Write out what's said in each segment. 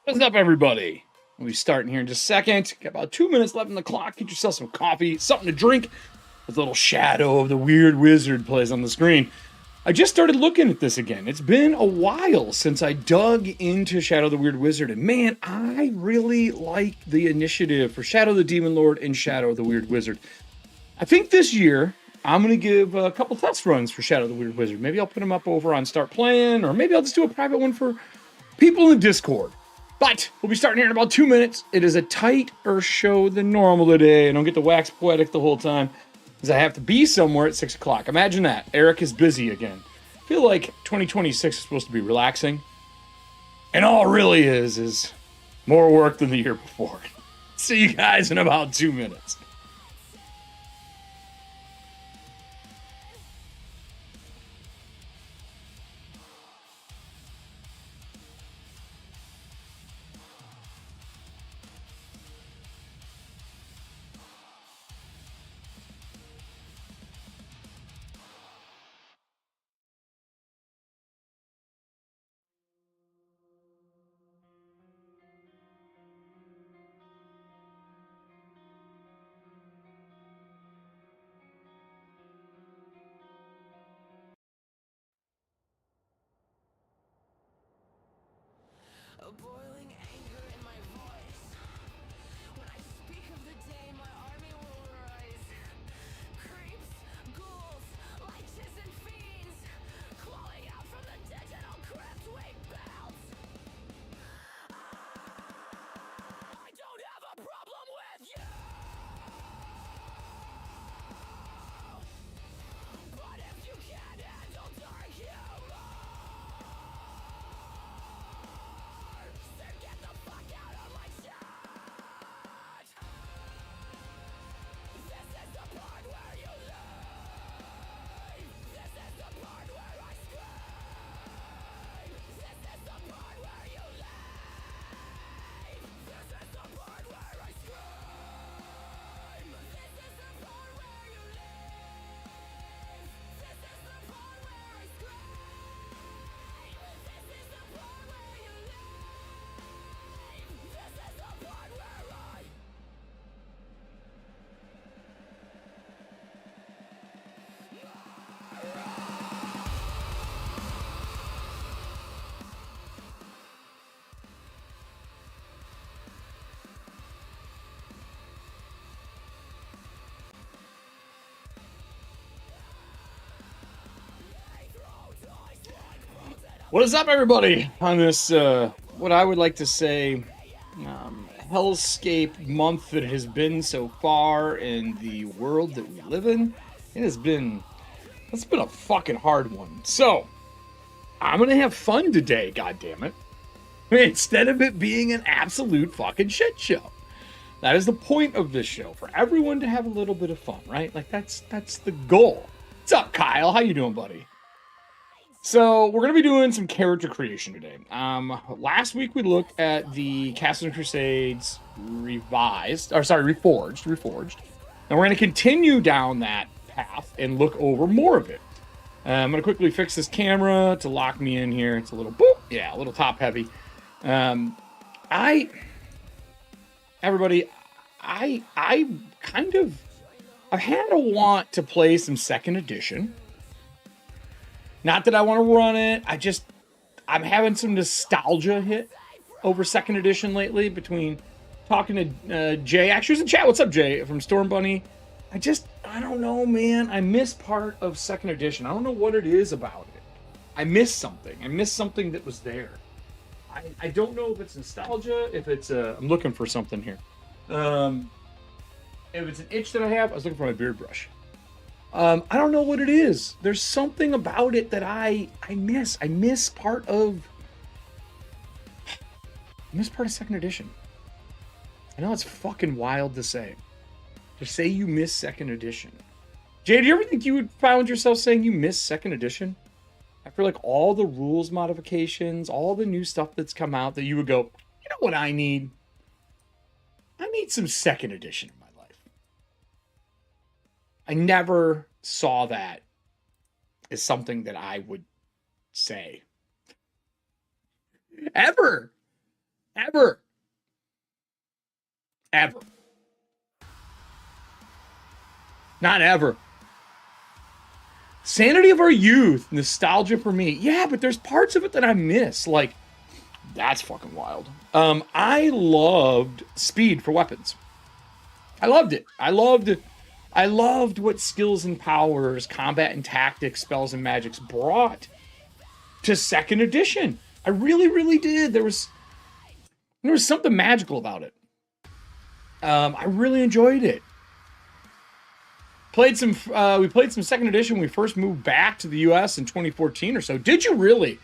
What's up, everybody? We'll be starting here in just a second. Got about 2 minutes left on the clock. Get yourself some coffee, something to drink. As a little shadow of the weird wizard plays on the screen. I just started looking at this again. It's been a while since I dug into Shadow the Weird Wizard, and man, I really like the initiative for Shadow the Demon Lord and Shadow the Weird Wizard. I think this year I'm going to give a couple test runs for Shadow the Weird Wizard. Maybe I'll put them up over on Start Playing, or maybe I'll just do a private one for people in the Discord. But we'll be starting here in about 2 minutes. It is a tighter show than normal today. I don't get to wax poetic the whole time because I have to be somewhere at 6 o'clock. Imagine that. Eric is busy again. I feel like 2026 is supposed to be relaxing. And all it really is more work than the year before. See you guys in about 2 minutes. A boiling anger in my voice. When I speak of the day my army will rise. Creeps, ghouls, liches and fiends, crawling out from the digital crypt we built. I don't have a problem with you, but if you can't handle dark humor, then get the fuck out of my chat! This is the part where you leave! This is the part where I scream! This is the part where you leave! This is the part where I scream! This is the part where you leave! This is the part where I scream! This is the part where you leave! This is the part where I... What is up, everybody, on this, what I would like to say, hellscape month that it has been so far in the world that we live in. It's been a fucking hard one. So, I'm gonna have fun today, goddammit. Instead of it being an absolute fucking shit show. That is the point of this show, for everyone to have a little bit of fun, right? Like, that's the goal. What's up, Kyle? How you doing, buddy? So we're going to be doing some character creation today. Last week we looked at the Castles and Crusades Reforged. And we're going to continue down that path and look over more of it. I'm going to quickly fix this camera to lock me in here. It's a little, boop, yeah, a little top heavy. I've had a want to play some second edition. Not that I want to run it. I'm having some nostalgia hit over second edition lately between talking to Jay. Actually, who's in chat. What's up, Jay? From Storm Bunny. I don't know, man. I miss part of second edition. I don't know what it is about it. I miss something. I miss something that was there. I don't know if it's nostalgia, if it's I'm looking for something here. If it's an itch that I have, I was looking for my beard brush. I don't know what it is. There's something about it that I miss. I miss part of second edition. I know it's fucking wild to say. To say you miss second edition. Jay, do you ever think you would found yourself saying you miss second edition? After like all the rules modifications, all the new stuff that's come out, that you would go, you know what I need? I need some second edition in my life. I never saw that as something that I would say. Ever. Ever. Ever. Not ever. Sanity of Our Youth, nostalgia for me. Yeah, but there's parts of it that I miss. Like, that's fucking wild. I loved Speed for weapons. I loved it. I loved what skills and powers, combat and tactics, spells and magics brought to second edition. I really, really did. There was something magical about it. I really enjoyed it. We played some second edition when we first moved back to the US in 2014 or so. Did you really?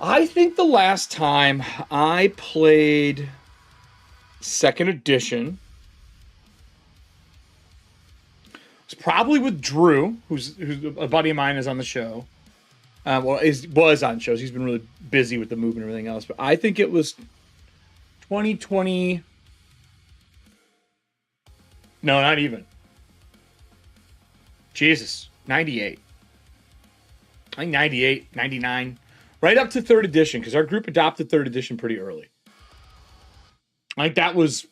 I think the last time I played second edition was probably with Drew, who's a buddy of mine, is on the show. Was on shows. He's been really busy with the move and everything else. But I think it was 2020. No, not even. Jesus, 98. I think 98, 99. Right up to 3rd edition, because our group adopted 3rd edition pretty early. Like, that was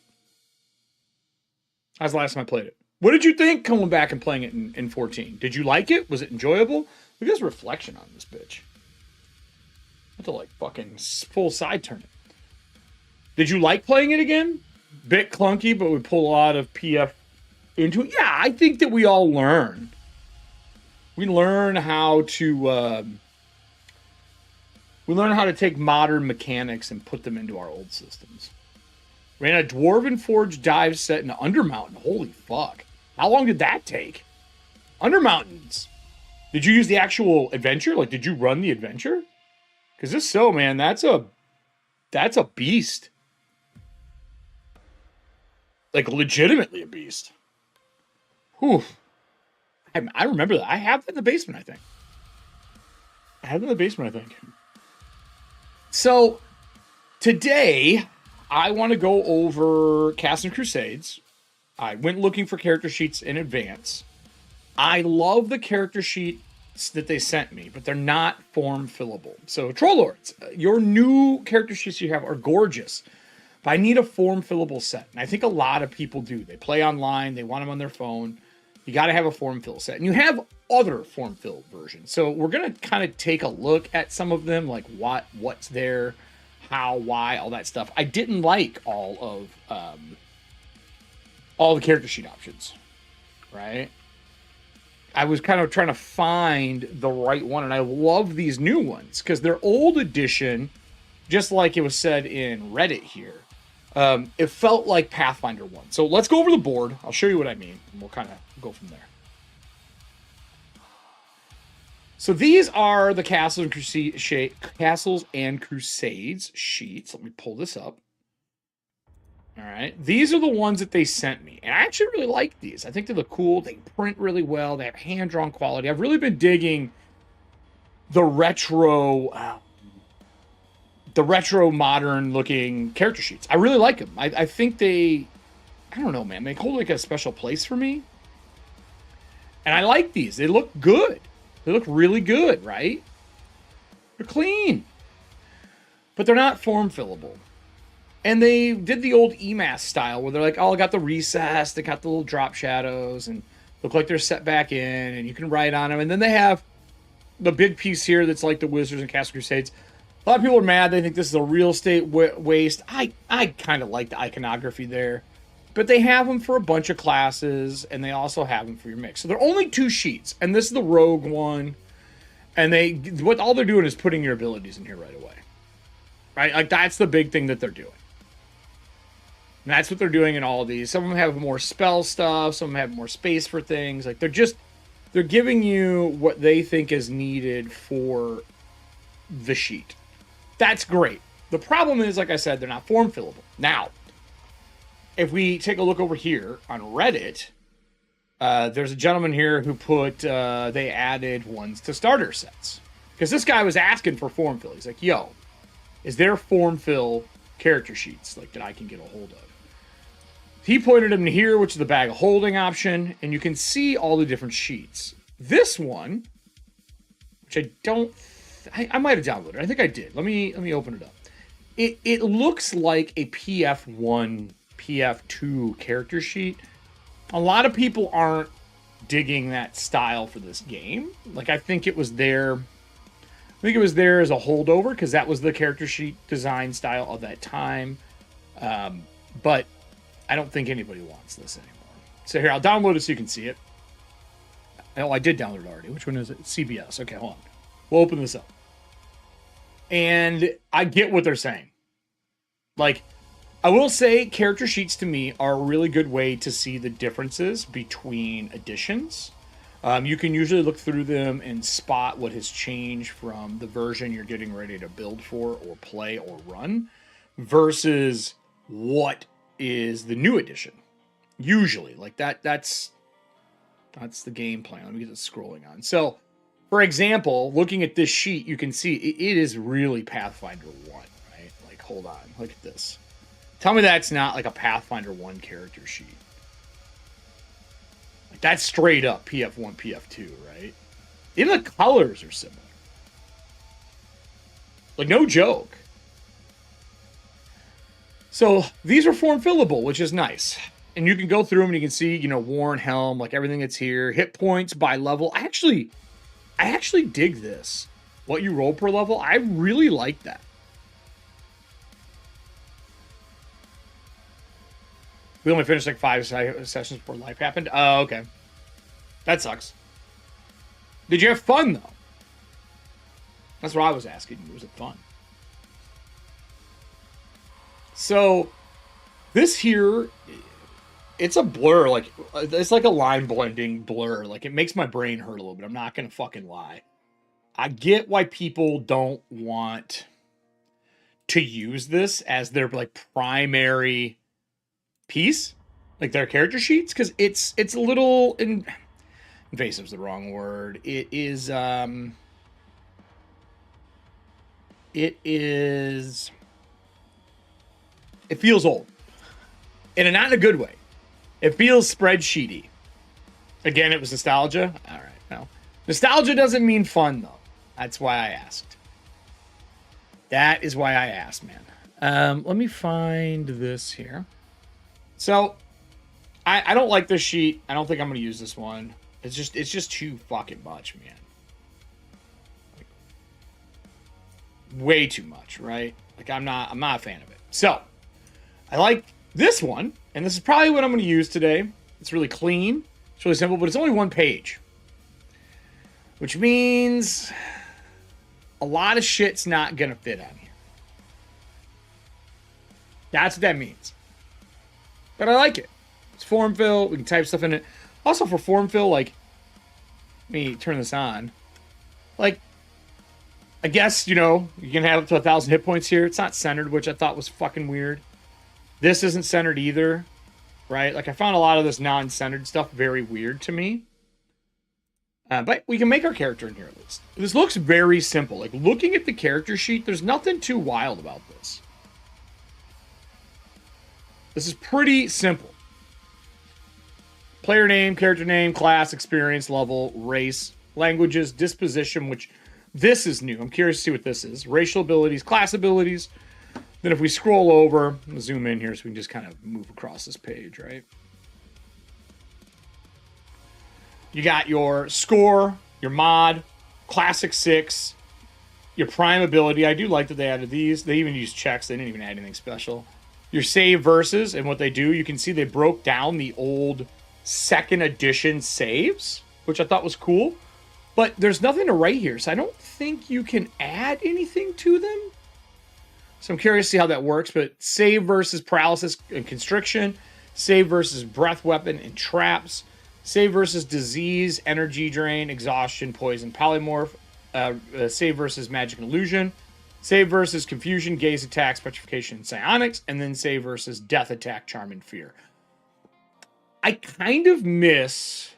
the last time I played it. What did you think coming back and playing it in 14? Did you like it? Was it enjoyable? Look at his reflection on this bitch. I have to, like, fucking full side turn it. Did you like playing it again? Bit clunky, but we pull a lot of PF into it. Yeah, I think that we all learn. We learn how to take modern mechanics and put them into our old systems. Ran a Dwarven Forge dive set in Undermountain. Holy fuck. How long did that take? Undermountains. Did you use the actual adventure? Like, did you run the adventure? Because if so, man, that's a beast. Like, legitimately a beast. Whew. I remember that. I have that in the basement, I think. So, today, I want to go over Castles and Crusades. I went looking for character sheets in advance. I love the character sheets that they sent me, but they're not form fillable. So, Troll Lords, your new character sheets you have are gorgeous, but I need a form fillable set. And I think a lot of people do. They play online, they want them on their phone. You got to have a form fill set. And you have other form fill versions. So we're going to kind of take a look at some of them, like what's there, how, why, all that stuff. I didn't like all the character sheet options, right? I was kind of trying to find the right one, and I love these new ones because they're old edition, just like it was said in Reddit here. It felt like Pathfinder 1. So let's go over the board. I'll show you what I mean, and we'll kind of go from there. So these are the Castles and Crusades sheets. Let me pull this up. All right. These are the ones that they sent me. And I actually really like these. I think they look cool. They print really well. They have hand-drawn quality. I've really been digging the retro modern looking character sheets. I really like them. I think I don't know, man. They hold like a special place for me. And I like these. They look good. They look really good, right? They're clean. But they're not form fillable. And they did the old EMAS style where they're like, oh, I got the recess. They got the little drop shadows and look like they're set back in and you can write on them. And then they have the big piece here that's like the Wizards and Castles Crusades. A lot of people are mad. They think this is a real estate waste. I kind of like the iconography there. But they have them for a bunch of classes, and they also have them for your mix. So they're only 2 sheets, and this is the Rogue one. And all they're doing is putting your abilities in here right away. Right? Like, that's the big thing that they're doing. And that's what they're doing in all of these. Some of them have more spell stuff. Some of them have more space for things. Like, they're giving you what they think is needed for the sheet. That's great. The problem is, like I said, they're not form fillable. Now, if we take a look over here on Reddit, there's a gentleman here who put they added ones to starter sets. Because this guy was asking for form fill. He's like, yo, is there form fill character sheets like that I can get a hold of? He pointed him to here, which is the bag of holding option, and you can see all the different sheets. This one, which I might have downloaded. I think I did. Let me open it up. it looks like a PF1, PF2 character sheet. A lot of people aren't digging that style for this game. Like, I think it was there. I think it was there as a holdover because that was the character sheet design style of that time. But I don't think anybody wants this anymore. So here, I'll download it so you can see it. Oh, I did download it already. Which one is it? CBS. Okay, hold on. We'll open this up. And I get what they're saying. Like, I will say character sheets to me are a really good way to see the differences between editions. You can usually look through them and spot what has changed from the version you're getting ready to build for or play or run versus what is the new edition. Usually, like that's the game plan. Let me get this scrolling on. So, for example, looking at this sheet, you can see it is really Pathfinder 1, right? Like, hold on, look at this. Tell me that's not like a Pathfinder 1 character sheet. Like, that's straight up PF1, PF2, right? Even the colors are similar. Like, no joke. So these are form fillable, which is nice. And you can go through them and you can see, you know, worn helm, like everything that's here. Hit points by level. I actually dig this. What you roll per level, I really like that. We only finished like 5 sessions before life happened. Oh, okay. That sucks. Did you have fun, though? That's what I was asking. Was it fun? So, this here, it's a blur. Like, it's like a line blending blur. Like, it makes my brain hurt a little bit. I'm not going to fucking lie. I get why people don't want to use this as their, like, primary piece, like their character sheets, because it's a little invasive is the wrong word. It feels old, and not in a good way. It feels spreadsheety. Again, it was nostalgia. All right, no, nostalgia doesn't mean fun though. That's why I asked. That is why I asked, man. Let me find this here. So, I don't like this sheet. I don't think I'm going to use this one. It's just too fucking much, man. Like, way too much, right? Like, I'm not a fan of it. So, I like this one, and this is probably what I'm going to use today. It's really clean. It's really simple, but it's only 1 page. Which means a lot of shit's not going to fit on here. That's what that means. But I like it. It's form fill. We can type stuff in it. Also, for form fill, like, let me turn this on. Like, I guess, you know, you can have up to 1,000 hit points here. It's not centered, which I thought was fucking weird. This isn't centered either, right? Like, I found a lot of this non-centered stuff very weird to me. But we can make our character in here at least. This looks very simple. Like, looking at the character sheet, there's nothing too wild about this. This is pretty simple. Player name, character name, class, experience level, race, languages, disposition, which this is new. I'm curious to see what this is. Racial abilities, class abilities. Then if we scroll over, I'm gonna zoom in here so we can just kind of move across this page, right? You got your score, your mod, classic 6, your prime ability. I do like that they added these. They even use checks. They didn't even add anything special. Your save versus, and what they do, you can see they broke down the old 2nd edition saves, which I thought was cool. But there's nothing to write here, so I don't think you can add anything to them. So I'm curious to see how that works. But save versus paralysis and constriction, save versus breath weapon and traps, save versus disease, energy drain, exhaustion, poison, polymorph, save versus magic and illusion, save versus confusion, gaze attacks, petrification, and psionics, and then save versus death attack, charm, and fear. I kind of miss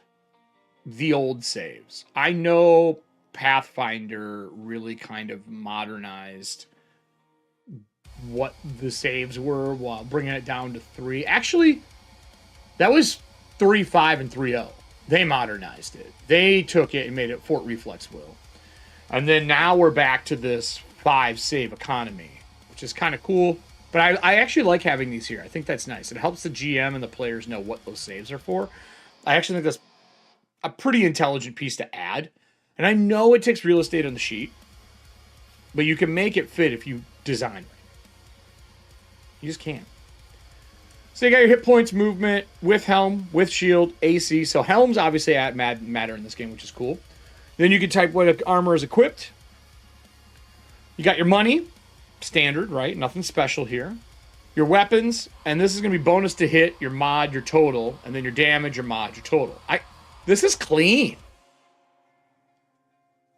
the old saves. I know Pathfinder really kind of modernized what the saves were while bringing it down to 3. Actually, that was 3.5 and 3.0. They modernized it. They took it and made it Fort Reflex Will. And then now we're back to this 5 save economy, which which is kind of cool. But I actually like having these here. I think that's nice. It helps the GM and the players know what those saves are for. I actually think that's a pretty intelligent piece to add. And I know it takes real estate on the sheet, but you can make it fit if you design right. You just can. So you got your hit points, movement, with helm, with shield, AC. So helms obviously matter in this game, which is cool. Then you can type what armor is equipped. You got your money, standard, right? Nothing special here. Your weapons, and this is going to be bonus to hit, your mod, your total, and then your damage, your mod, your total. This is clean.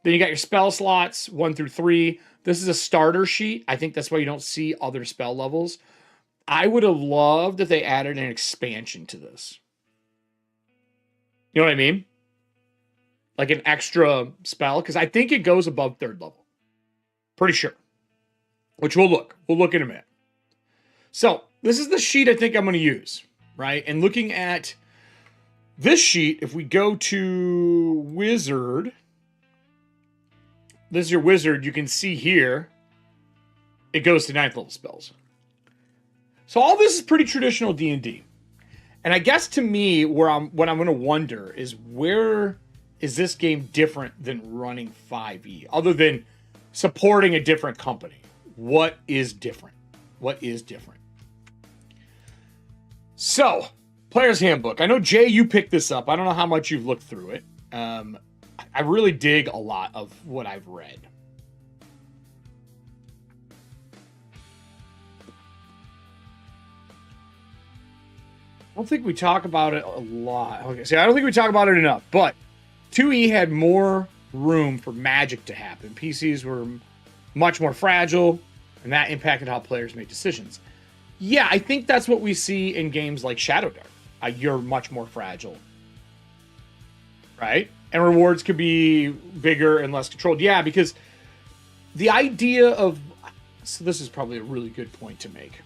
Then you got your spell slots, 1 through 3. This is a starter sheet. I think that's why you don't see other spell levels. I would have loved if they added an expansion to this. You know what I mean? Like an extra spell, because I think it goes above 3rd level. Pretty sure. Which we'll look. We'll look in a minute. So, this is the sheet I think I'm going to use, right? And looking at this sheet, if we go to Wizard, this is your Wizard, you can see here, it goes to 9th level spells. So all this is pretty traditional D&D. And I guess to me, what I'm going to wonder is, where is this game different than running 5e? Other than supporting a different company. What is different? What is different? So, Player's Handbook. I know, Jay, you picked this up. I don't know how much you've looked through it. I really dig a lot of what I've read. I don't think we talk about it a lot. Okay, so I don't think we talk about it enough, but 2E had more room for magic to happen. PCs were much more fragile, and that impacted how players make decisions. Yeah, I think that's what we see in games like Shadow Dark. You're much more fragile, right? And rewards could be bigger and less controlled. Yeah, because the idea of... So this is probably a really good point to make.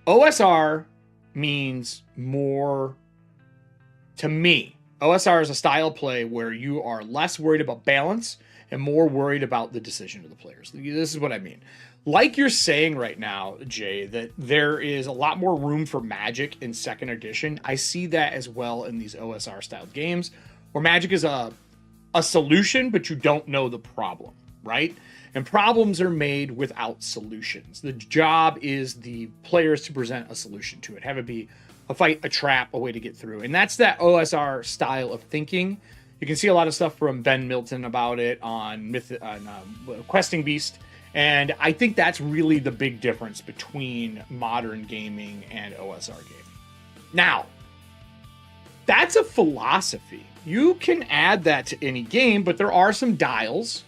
OSR means more to me. OSR is a style play where you are less worried about balance and more worried about the decision of the players. This is what I mean. Like you're saying right now, Jay, that there is a lot more room for magic in 2nd edition. I see that as well in these OSR styled games, where magic is a solution, but you don't know the problem, right? And problems are made without solutions. The job is the players to present a solution to it. Have it be a fight, a trap, a way to get through. And that's that OSR style of thinking. You can see a lot of stuff from Ben Milton about it on Questing Beast. And I think that's really the big difference between modern gaming and OSR gaming. Now, that's a philosophy. You can add that to any game, but there are some dials.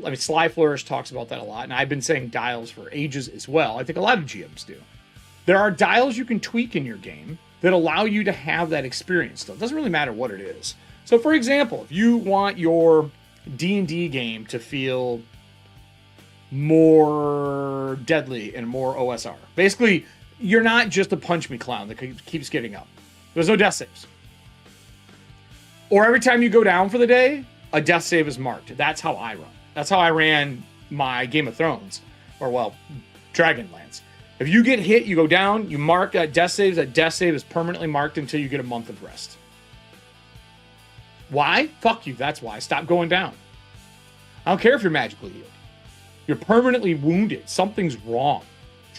I mean, Sly Flourish talks about that a lot, and I've been saying dials for ages as well. I think a lot of GMs do. There are dials you can tweak in your game that allow you to have that experience still. It doesn't really matter what it is. So, for example, if you want your D&D game to feel more deadly and more OSR, basically, you're not just a punch me clown that keeps getting up. There's no death saves. Or every time you go down for the day, a death save is marked. That's how I run. That's how I ran my Game of Thrones, or well, Dragonlance. If you get hit, you go down, you mark death saves. That death save is permanently marked until you get a month of rest. Why? Fuck you, that's why. Stop going down. I don't care if you're magically healed. You're permanently wounded. Something's wrong.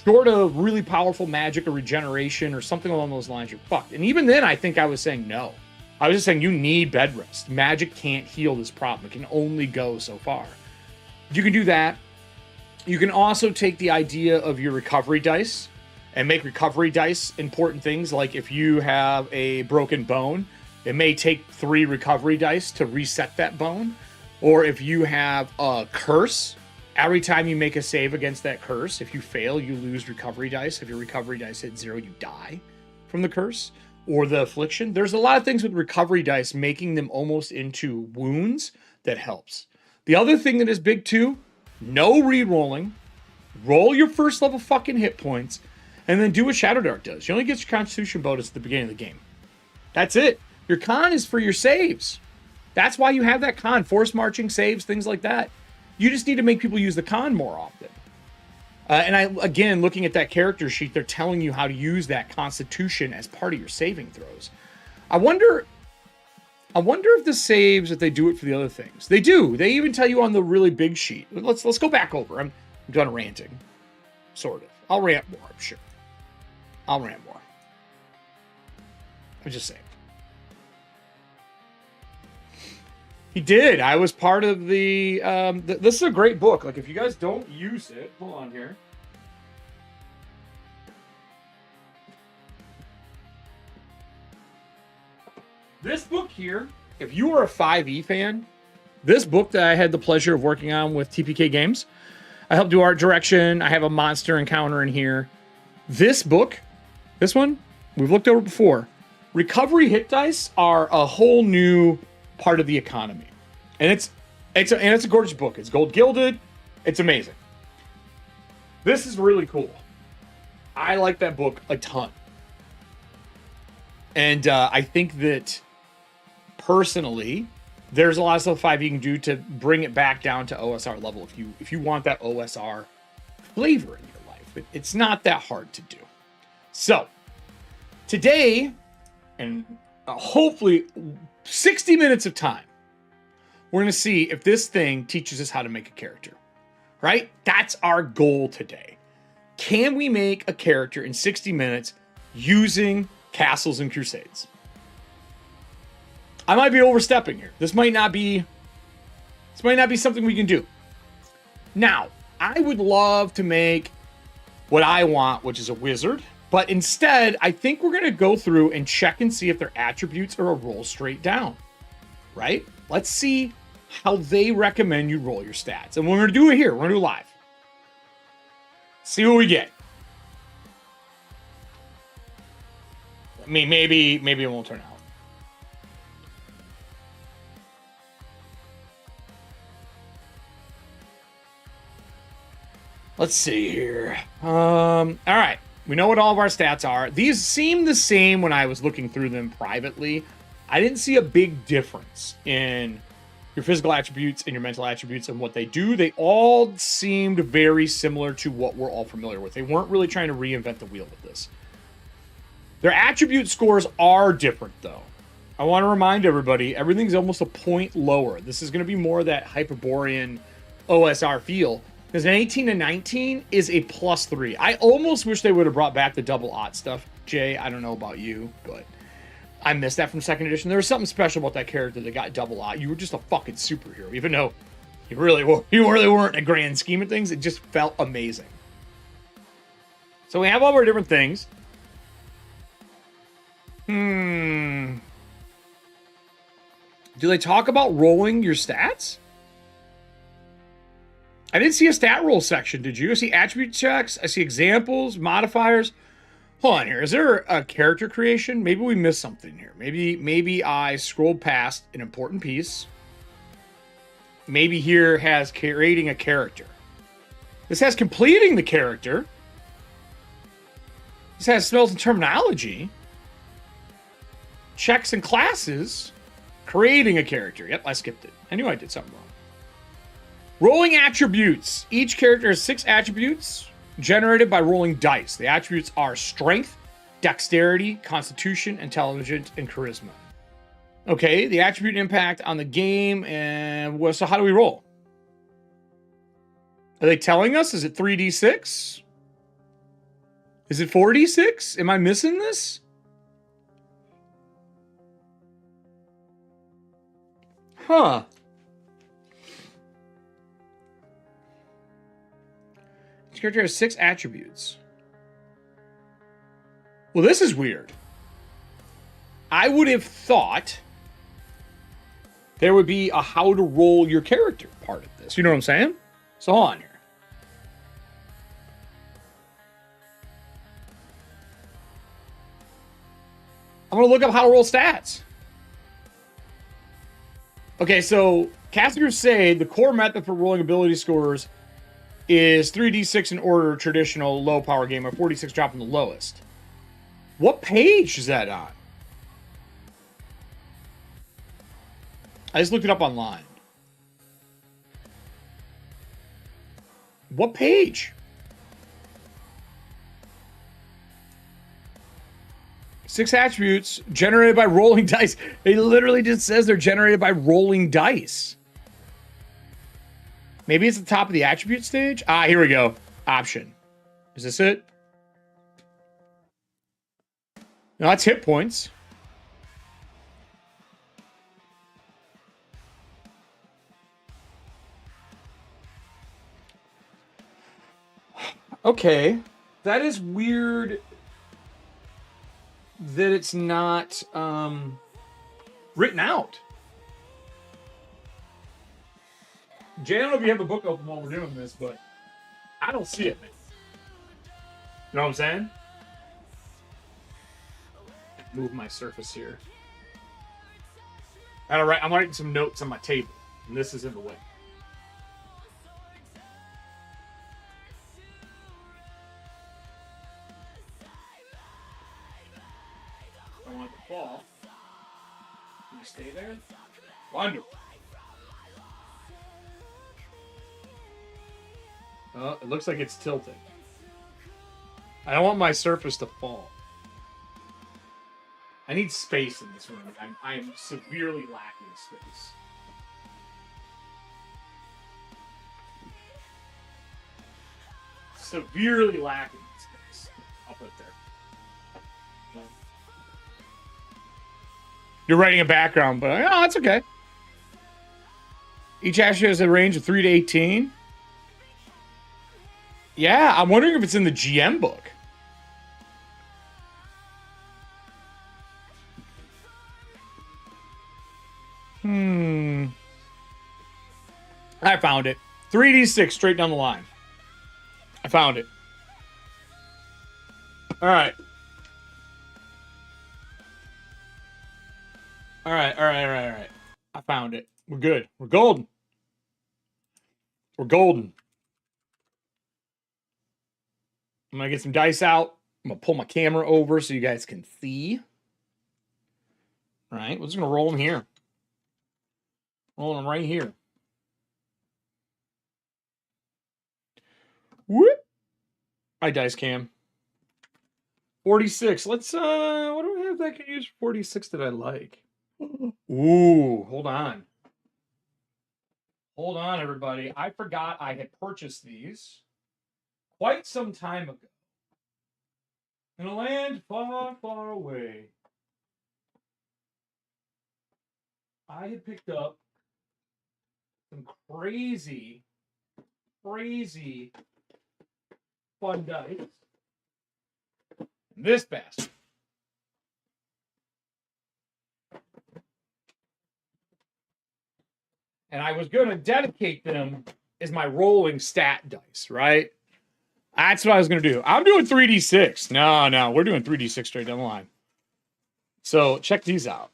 Short of really powerful magic or regeneration or something along those lines, you're fucked. And even then, I think I was saying no. I was just saying you need bed rest. Magic can't heal this problem. It can only go so far. You can do that. You can also take the idea of your recovery dice and make recovery dice important things. Like if you have a broken bone, it may take 3 recovery dice to reset that bone. Or if you have a curse, every time you make a save against that curse, if you fail, you lose recovery dice. If your recovery dice hit 0, you die from the curse or the affliction. There's a lot of things with recovery dice, making them almost into wounds, that helps. The other thing that is big too, no re-rolling. Roll your first level fucking hit points, and then do what Shadow Dark does. You only get your Constitution bonus at the beginning of the game. That's it. Your con is for your saves. That's why you have that con. Force marching, saves, things like that. You just need to make people use the con more often. And again, looking at that character sheet, they're telling you how to use that constitution as part of your saving throws. I wonder if this saves if they do it for the other things. They do. They even tell you on the really big sheet. Let's go back over. I'm done ranting. Sort of. I'll rant more, I'm sure. I'll rant more. I'm just saying. He did. I was part of the... this is a great book. Like, if you guys don't use it... Hold on here. This book here, if you are a 5e fan, this book that I had the pleasure of working on with TPK Games, I helped do art direction. I have a monster encounter in here. This book, this one, we've looked over before. Recovery hit dice are a whole new part of the economy. And it's a gorgeous book. It's gold gilded. It's amazing. This is really cool. I like that book a ton. And I think that personally, there's a lot of stuff 5e can do to bring it back down to OSR level if you want that OSR flavor in your life. It's not that hard to do. So, today, and hopefully 60 minutes of time, we're going to see if this thing teaches us how to make a character. Right? That's our goal today. Can we make a character in 60 minutes using Castles and Crusades? I might be overstepping here. This might not be something we can do. Now, I would love to make what I want, which is a wizard, but instead, I think we're going to go through and check and see if their attributes are a roll straight down. Right? Let's see how they recommend you roll your stats. And we're going to do it here. We're going to do it live. See what we get. I mean, maybe it won't turn out. Let's see here. All right. We know what all of our stats are. These seem the same when I was looking through them privately. I didn't see a big difference in your physical attributes and your mental attributes and what they do. They all seemed very similar to what we're all familiar with. They weren't really trying to reinvent the wheel with this. Their attribute scores are different, though. I want to remind everybody, everything's almost a point lower. This is going to be more of that Hyperborean OSR feel. Because an 18 to 19 is a +3. I almost wish they would have brought back the double aught stuff. Jay, I don't know about you, but I missed that from 2nd edition. There was something special about that character that got double aught. You were just a fucking superhero, even though you really weren't in a grand scheme of things. It just felt amazing. So we have all our different things. Do they talk about rolling your stats? I didn't see a stat roll section, did you? I see attribute checks. I see examples, modifiers. Hold on here. Is there a character creation? Maybe we missed something here. Maybe I scrolled past an important piece. Maybe here has creating a character. This has completing the character. This has spells and terminology. Checks and classes. Creating a character. Yep, I skipped it. I knew I did something wrong. Rolling attributes. Each character has 6 attributes generated by rolling dice. The attributes are strength, dexterity, constitution, intelligence, and charisma. Okay, the attribute impact on the game, and so how do we roll? Are they telling us? Is it 3d6? Is it 4d6? Am I missing this? Huh. Each character has 6 attributes. Well, this is weird. I would have thought there would be a how to roll your character part of this. You know what I'm saying? So hold on here. I'm going to look up how to roll stats. Okay, so Cast Crusade, the core method for rolling ability scores is 3d6 in order, traditional, low power game, or 4d6 dropping the lowest. What page is that on? I just looked it up online. What page? 6 attributes generated by rolling dice. It literally just says they're generated by rolling dice. Maybe it's the top of the attribute stage. Ah, here we go. Option. Is this it? No, that's hit points. Okay. That is weird that it's not written out. Jay, I don't know if you have a book open while we're doing this, but I don't see it, man. You know what I'm saying? Move my surface here. I'm writing some notes on my table, and this is in the way. I want it to fall. Can you stay there? Wonderful. Oh, it looks like it's tilting. I don't want my surface to fall. I need space in this room. I'm severely lacking space. Severely lacking space. I'll put it there. You're writing a background, but oh, that's okay. Each attribute has a range of 3 to 18. Yeah, I'm wondering if it's in the GM book. I found it. 3d6 straight down the line. I found it. All right. All right. I found it. We're good. We're golden. We're golden. I'm going to get some dice out. I'm going to pull my camera over so you guys can see. All right. We're just going to roll them here. Roll them right here. Whoop. Hi, dice cam. 46. Let's, what do I have that I can use for 46 that I like? Ooh, hold on. Hold on, everybody. I forgot I had purchased these quite some time ago. In a land far, far away. I had picked up some crazy fun dice. This bastard. And I was going to dedicate them as my rolling stat dice, right? That's what I was going to do. I'm doing 3d6. No, we're doing 3d6 straight down the line. So check these out.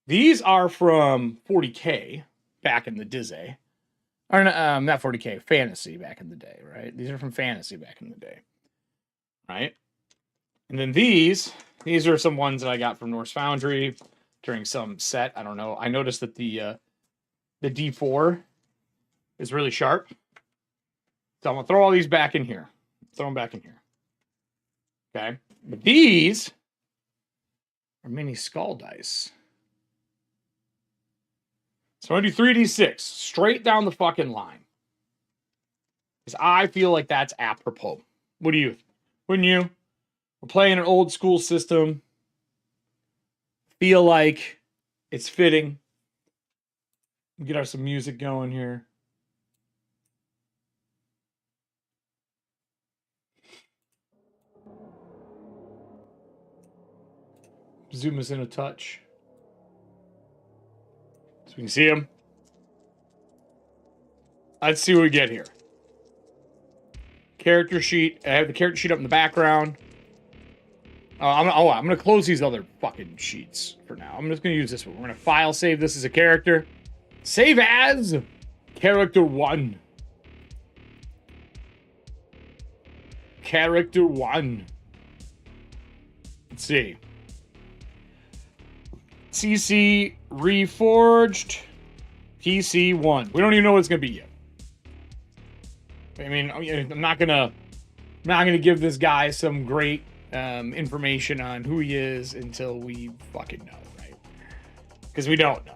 These are from 40K back in the Dizzy. Or not 40K, Fantasy back in the day, right? These are from Fantasy back in the day. Right? And then these are some ones that I got from Norse Foundry during some set. I don't know. I noticed that the D4 is really sharp. So I'm going to throw all these back in here. Throw them back in here. Okay? But these are mini skull dice. So I'm going to do 3d6 straight down the fucking line. Because I feel like that's apropos. Wouldn't you? We're playing an old school system. Feel like it's fitting. Get our some music going here. Zoom us in a touch. So we can see them. Let's see what we get here. Character sheet. I have the character sheet up in the background. I'm gonna close these other fucking sheets for now. I'm just gonna use this one. We're gonna file save this as a character. Save as character 1. Character 1. Let's see. C&C REFORGED. PC1. We don't even know what it's gonna be yet. I mean, I'm not gonna give this guy some great information on who he is until we fucking know, right? Because we don't know.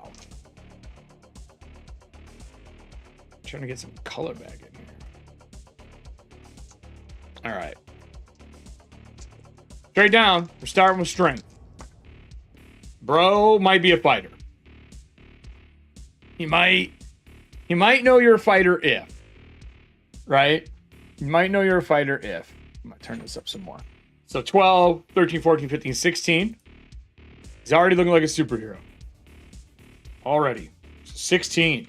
Trying to get some color back in here. All right. Straight down. We're starting with strength. Bro might be a fighter. He might know you're a fighter if. Right? You might know you're a fighter if. I'm going to turn this up some more. So 12, 13, 14, 15, 16. He's already looking like a superhero. Already. 16.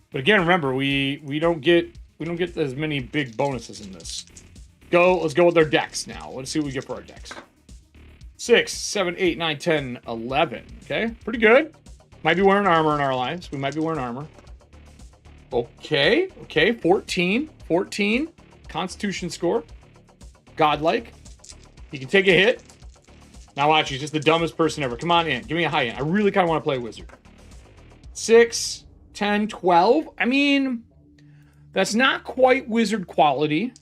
But again, remember, we don't get as many big bonuses in this. Let's go with our decks now. Let's see what we get for our decks. 6, 7, 8, 9, 10, 11. Okay, pretty good. Might be wearing armor in our lives. We might be wearing armor. Okay, 14. Constitution score. Godlike. He can take a hit. Now watch, he's just the dumbest person ever. Come on in. Give me a high end. I really kind of want to play a wizard. 6, 10, 12. I mean, that's not quite wizard quality.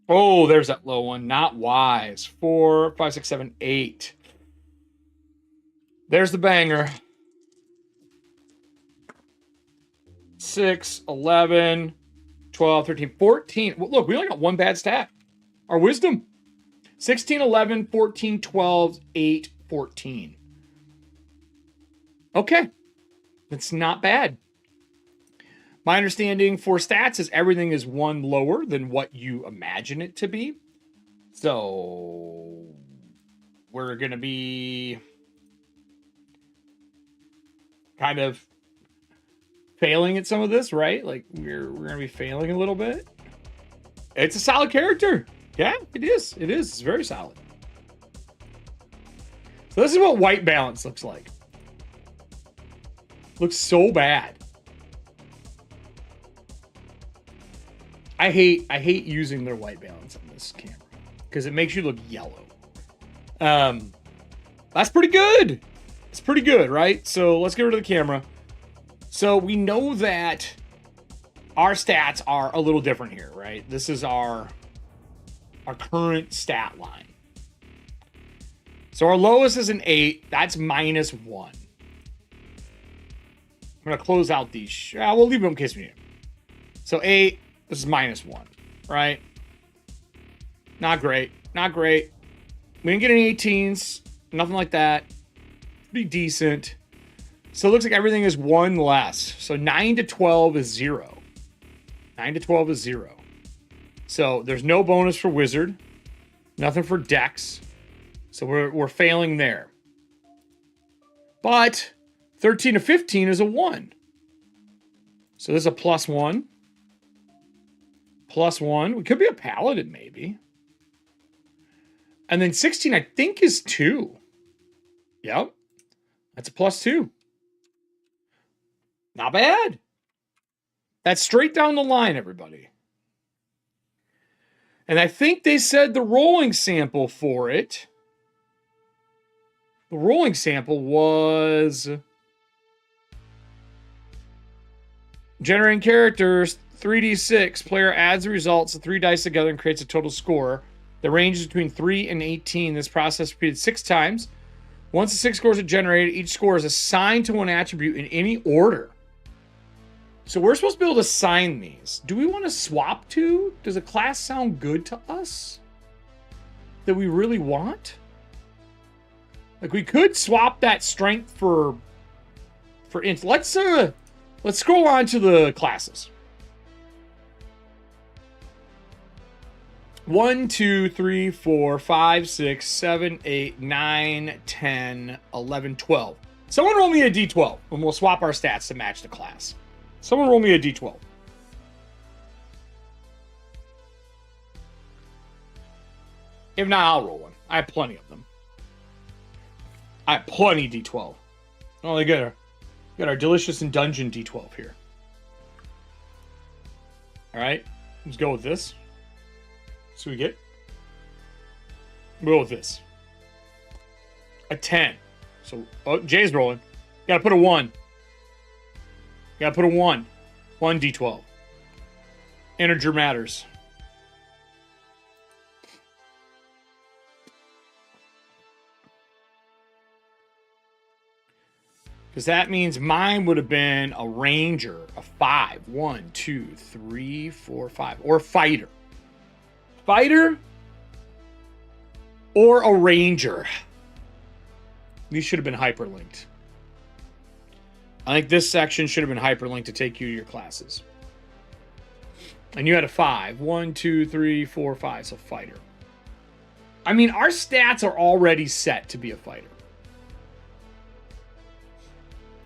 Oh, there's that low one. Not wise. 4, 5, 6, 7, 8. There's the banger. 6, 11, 12, 13, 14. Well, look, we only got one bad stat. Our wisdom. 16, 11, 14, 12, 8, 14. Okay. That's not bad. My understanding for stats is everything is one lower than what you imagine it to be. So we're going to be kind of failing at some of this, right? Like we're going to be failing a little bit. It's a solid character. Yeah, it is. It is. It's very solid. So this is what white balance looks like. Looks so bad. I hate using their white balance on this camera because it makes you look yellow. That's pretty good. It's pretty good, right? So let's get rid of the camera. So we know that our stats are a little different here, right? This is our current stat line. So our lowest is an 8. That's -1. I'm going to close out these. We'll leave them in case we need them. So 8, this is -1, right? Not great. Not great. We didn't get any 18s. Nothing like that. Pretty decent. So it looks like everything is 1 less. So 9 to 12 is 0. 9 to 12 is 0. So there's no bonus for wizard. Nothing for dex. So we're failing there. But 13 to 15 is a 1. So this is a +1. +1. We could be a paladin, maybe. And then 16, I think, is 2. Yep. That's a +2. Not bad. That's straight down the line, everybody. And I think they said the rolling sample for it. The rolling sample was generating characters, 3d6. Player adds the results of 3 dice together and creates a total score. The range is between 3 and 18. This process repeated 6 times. Once the 6 scores are generated, each score is assigned to one attribute in any order. So we're supposed to be able to assign these. Do we want to swap to? Does a class sound good to us? That we really want? Like we could swap that strength for int. Let's scroll on to the classes. 1, 2, 3, 4, 5, 6, 7, 8, 9, 10, 11, 12. Someone roll me a d12 and we'll swap our stats to match the class. Someone roll me a d12. If not, I'll roll one. I have plenty of them. I have plenty d12. Oh, they got our delicious and dungeon d12 here. All right, let's go with this. So we get. We'll go with this. A 10. So, oh, Jay's rolling. Gotta put a 1. Gotta put a 1. 1d12. Integer matters. Because that means mine would have been a ranger, a 5. 1, 2, 3, 4, 5. Or fighter. Fighter or a ranger. These should have been hyperlinked. I think this section should have been hyperlinked to take you to your classes. And you had a 5. 1, 2, 3, 4, 5. So fighter. I mean, our stats are already set to be a fighter.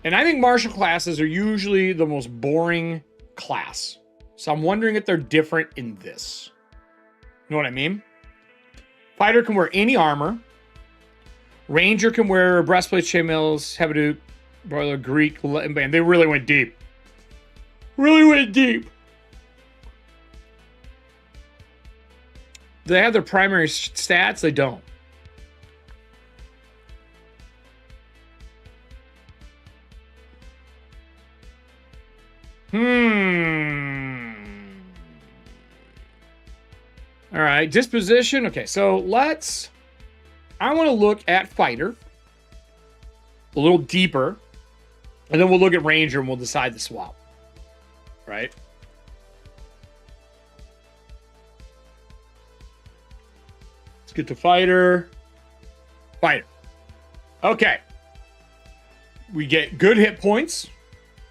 And I think martial classes are usually the most boring class. So I'm wondering if they're different in this. You know what I mean? Fighter can wear any armor. Ranger can wear breastplate, chainmails, haberduk, broiler, Greek, band. They really went deep. Really went deep. Do they have their primary stats? They don't. All right, disposition. Okay, so I want to look at fighter a little deeper, and then we'll look at ranger and we'll decide the swap. Right? Let's get to fighter. Fighter. Okay. We get good hit points,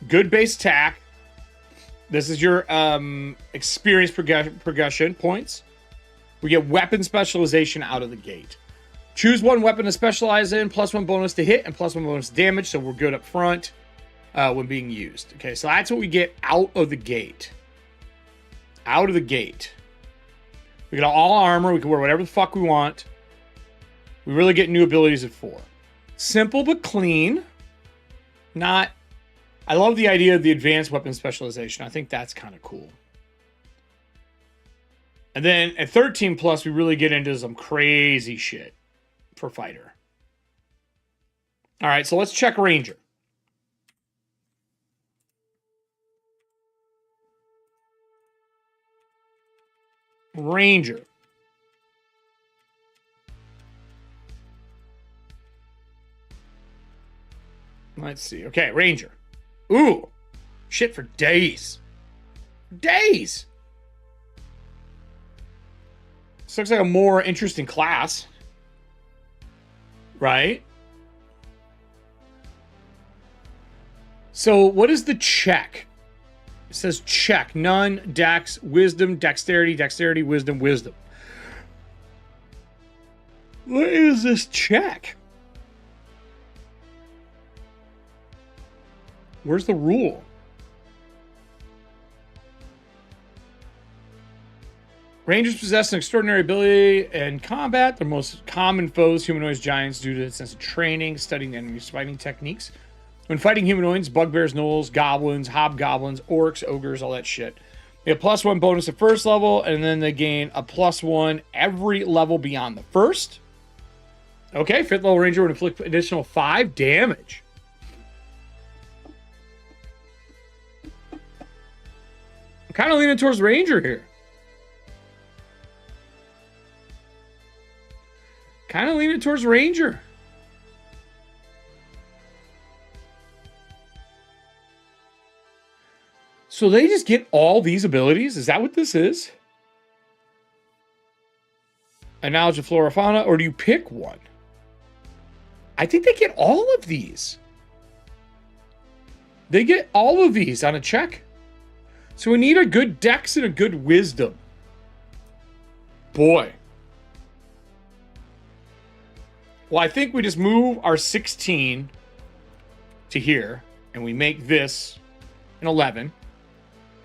good base attack. This is your experience progression points. We get weapon specialization out of the gate. Choose one weapon to specialize in, +1 bonus to hit, and +1 bonus to damage, so we're good up front when being used. Okay, so that's what we get out of the gate. Out of the gate. We get all armor. We can wear whatever the fuck we want. We really get new abilities at 4. Simple but clean. Not... I love the idea of the advanced weapon specialization. I think that's kind of cool. And then at 13 plus, we really get into some crazy shit for fighter. All right, so let's check ranger. Ranger. Let's see. Okay, ranger. Ooh, shit for days. Days. This looks like a more interesting class. Right? So what is the check? It says check. None, dex, wisdom, dexterity, dexterity, wisdom, wisdom. What is this check? Where's the rule? Rangers possess an extraordinary ability in combat. Their most common foes, humanoids, giants, due to a sense of training, studying the enemy's fighting techniques. When fighting humanoids, bugbears, gnolls, goblins, hobgoblins, orcs, ogres, all that shit. They have +1 bonus at first level, and then they gain a +1 every level beyond the first. Okay, 5th level ranger would inflict additional 5 damage. I'm kind of leaning towards ranger here. Kind of leaning towards ranger. So they just get all these abilities? Is that what this is? A knowledge of flora fauna, or do you pick one? I think they get all of these. They get all of these on a check. So we need a good dex and a good wisdom. Boy. Well, I think we just move our 16 to here, and we make this an 11.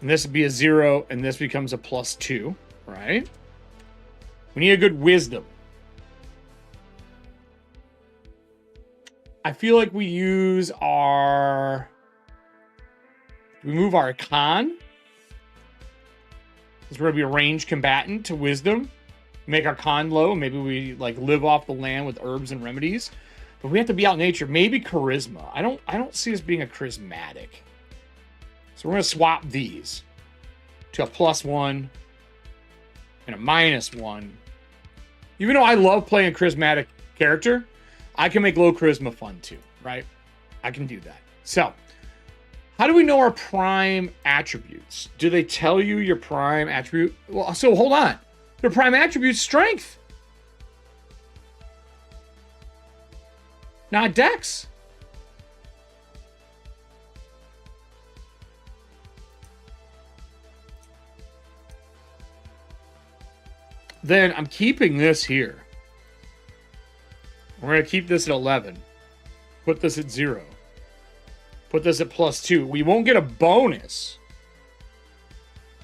And this would be a 0, and this becomes a +2, right? We need a good wisdom. I feel like we use our... We move our con. Because we're going to be a ranged combatant to wisdom. Make our con low. Maybe we like live off the land with herbs and remedies. But we have to be out in nature. Maybe charisma. I don't see us being a charismatic. So we're gonna swap these to a +1 and a -1. Even though I love playing a charismatic character, I can make low charisma fun too, right? I can do that. So, how do we know our prime attributes? Do they tell you your prime attribute? Well, so hold on. Their prime attribute is strength, not dex. Then I'm keeping this here. We're going to keep this at 11. Put this at 0. Put this at +2. We won't get a bonus.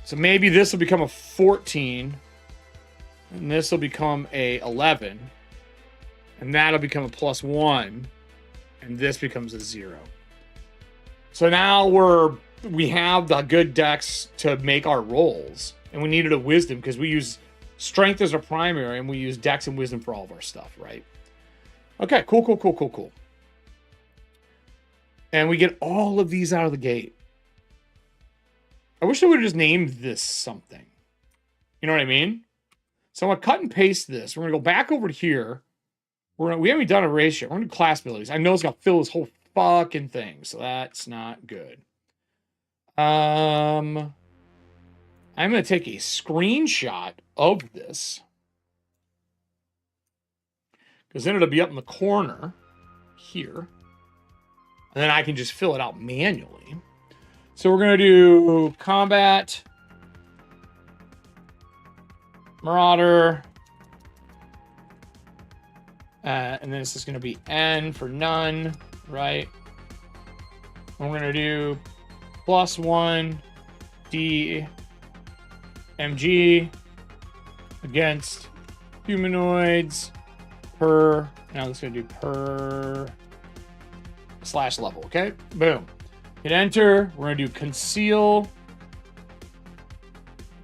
So maybe this will become a 14. And this will become a 11. And that'll become a +1. And this becomes a 0. So now we have the good dex to make our rolls. And we needed a wisdom because we use strength as our primary and we use dex and wisdom for all of our stuff, right? Okay, cool. And we get all of these out of the gate. I wish I would have just named this something. You know what I mean? So I'm going to cut and paste this. We're going to go back over to here. We haven't done a ratio. We're going to do class abilities. I know it's going to fill this whole fucking thing, so that's not good. I'm going to take a screenshot of this, because then it'll be up in the corner here. And then I can just fill it out manually. So we're going to do combat, marauder, and then this is going to be N for none, right? And we're going to do +1 DMG against humanoids per, now this is going to do per /level, okay? Boom. Hit enter. We're going to do conceal.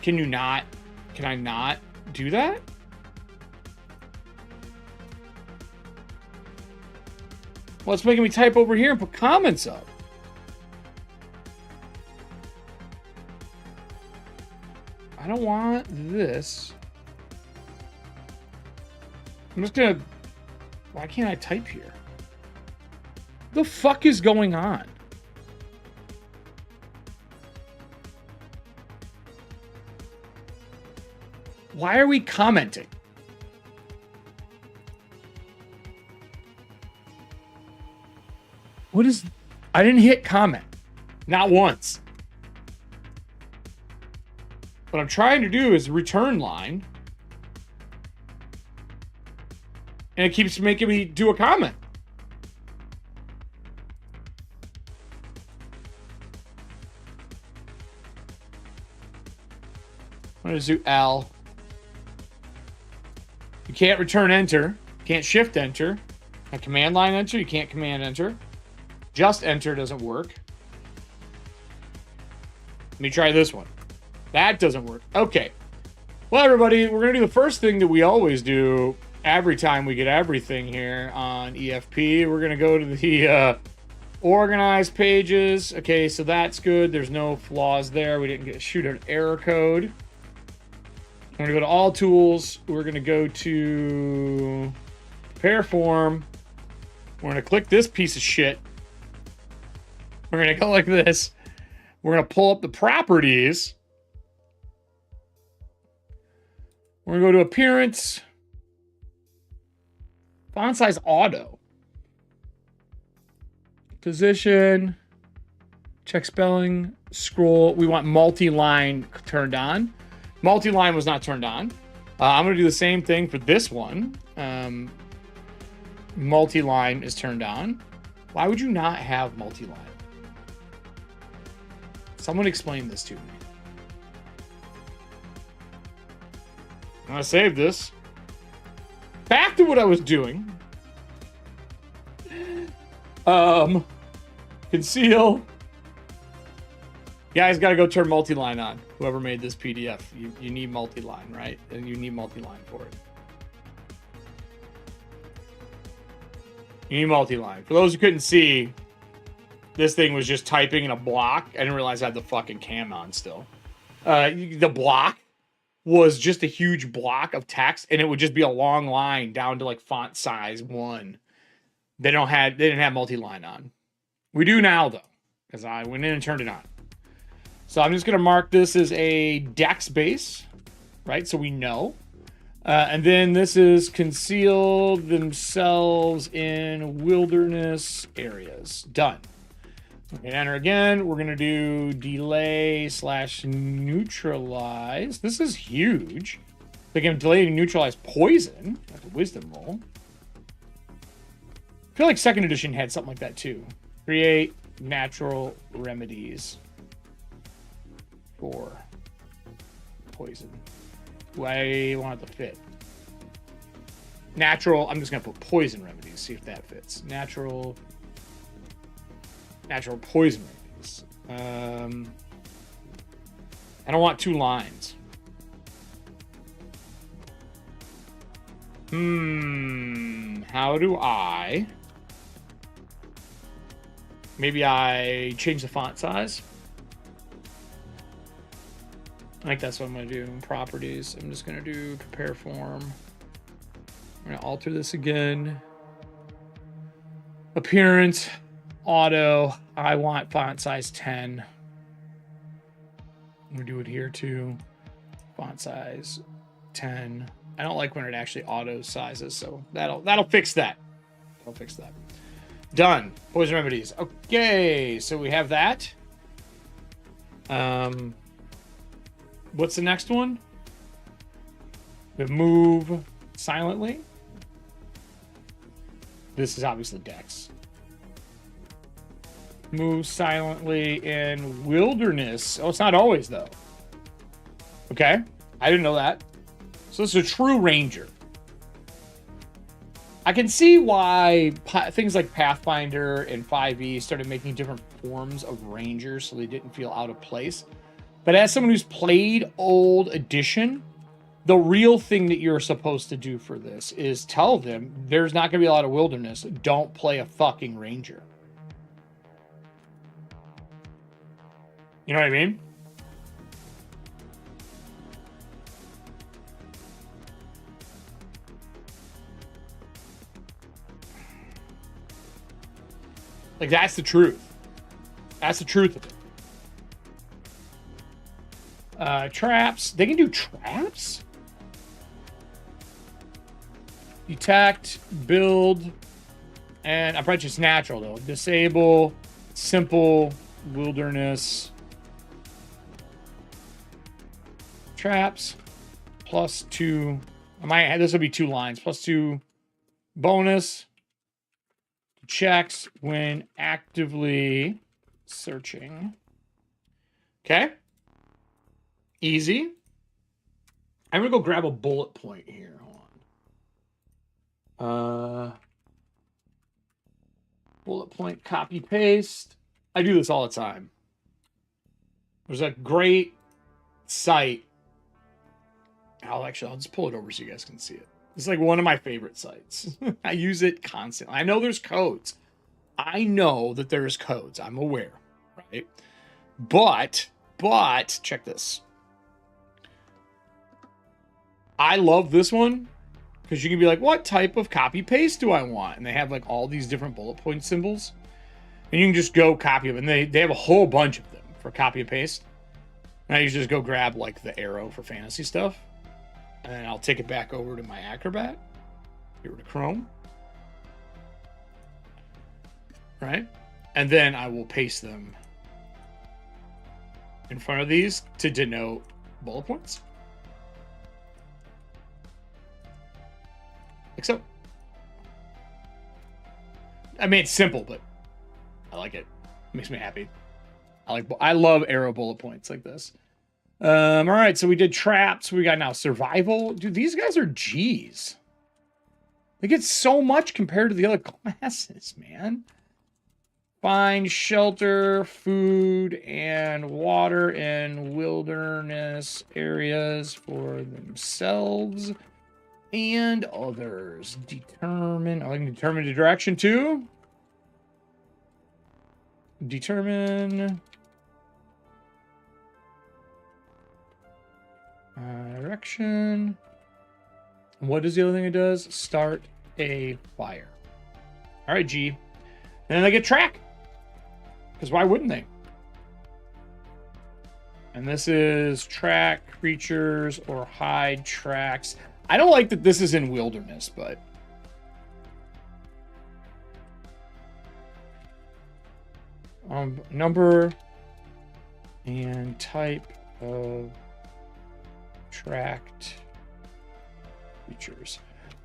Can I not do that? Well, it's making me type over here and put comments up. I don't want this. I'm just gonna... Why can't I type here? The fuck is going on? Why are we commenting? What is... I didn't hit comment. Not once. What I'm trying to do is return line. And it keeps making me do a comment. I'm going to do L. You can't return enter. Can't shift enter. A command line enter. You can't command enter. Just enter doesn't work. Let me try this one. That doesn't work. Okay. Well, everybody, we're going to do the first thing that we always do every time we get everything here on EFP. We're going to go to the organized pages. Okay, so that's good. There's no flaws there. We didn't shoot an error code. We're going to go to all tools. We're going to go to prepare form. We're going to click this piece of shit. We're going to go like this. We're going to pull up the properties. We're going to go to appearance. Font size auto. Position. Check spelling. Scroll. We want multi-line turned on. Multi-line was not turned on. I'm going to do the same thing for this one. Multi-line is turned on. Why would you not have multi-line? Someone explain this to me. I'm going to save this. Back to what I was doing. Conceal. Guys, got to go turn multi-line on. Whoever made this PDF. You need multi-line, right? And you need multi-line for it. You need multi-line. For those who couldn't see, this thing was just typing in a block. I didn't realize I had the fucking cam on still. The block was just a huge block of text, and it would just be a long line down to like font size 1. They didn't have multi-line on. We do now though, because I went in and turned it on. So I'm just gonna mark this as a dex base, right? So we know. And then this is concealed themselves in wilderness areas. Done. Okay, enter again. We're gonna do delay / neutralize. This is huge. They can delay and neutralize poison. That's a wisdom roll. I feel like 2nd edition had something like that too. Create natural remedies for poison. I want it to fit. Natural. I'm just gonna put poison remedies. See if that fits. Natural poison remedies. I don't want 2 lines. How do I? Maybe I change the font size. I think that's what I'm going to do in properties. I'm just going to do prepare form. I'm going to alter this again. Appearance, auto. I want font size 10. I'm going to do it here too. Font size 10. I don't like when it actually auto sizes, so that'll fix that. That'll fix that. Done. Poison remedies. Okay, so we have that. What's the next one? We move silently. This is obviously Dex. Move silently in wilderness. Oh, it's not always though. Okay, I didn't know that. So this is a true ranger. I can see why things like Pathfinder and 5e started making different forms of rangers so they didn't feel out of place. But as someone who's played old edition, the real thing that you're supposed to do for this is tell them there's not going to be a lot of wilderness. Don't play a fucking ranger. You know what I mean? Like, that's the truth. That's the truth of it. Traps. They can do traps? Detect, build, and I'm probably just natural, though. Disable, simple, wilderness. Traps, +2. This will be 2 lines. +2 bonus. Checks when actively searching. Okay. Easy. I'm going to go grab a bullet point here. Hold on. Bullet point, copy, paste. I do this all the time. There's a great site. I'll just pull it over so you guys can see it. It's like one of my favorite sites. I use it constantly. I know there's codes. I know that there's codes. I'm aware, right? But check this. I love this one because you can be like, what type of copy paste do I want? And they have like all these different bullet point symbols. And you can just go copy them. And they have a whole bunch of them for copy and paste. And I usually just go grab like the arrow for fantasy stuff. And I'll take it back over to my Acrobat. Get rid of Chrome. Right? And then I will paste them in front of these to denote bullet points. Like so. I mean, it's simple, but I like it. It makes me happy. I love arrow bullet points like this. All right, so we did traps. We got now survival. Dude, these guys are G's. They get so much compared to the other classes, man. Find shelter, food, and water in wilderness areas for themselves. And others. Determine. I can determine the direction too. Determine. Direction. What is the other thing it does? Start a fire. All right, G. And then they get track. Because why wouldn't they? And this is track creatures or hide tracks. I don't like that this is in wilderness, but number and type of tracked creatures.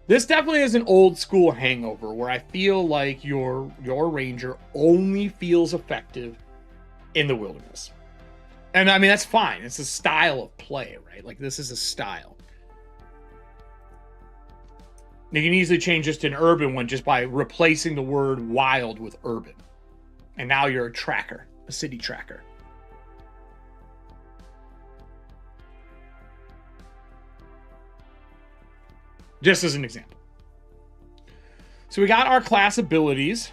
This definitely is an old school hangover where I feel like your ranger only feels effective in the wilderness. And I mean, that's fine. It's a style of play, right? Like this is a style. You can easily change this to an urban one just by replacing the word wild with urban. And now you're a tracker, a city tracker. Just as an example. So we got our class abilities.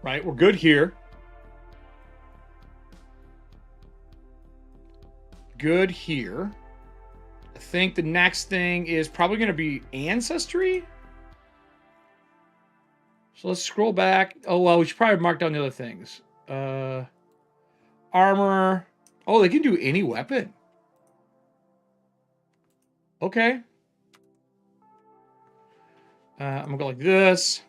Right? We're good here. Good here. I think the next thing is probably going to be ancestry. So let's scroll back. Oh, well, we should probably mark down the other things. Armor. Oh, they can do any weapon. Okay. I'm going to go like this.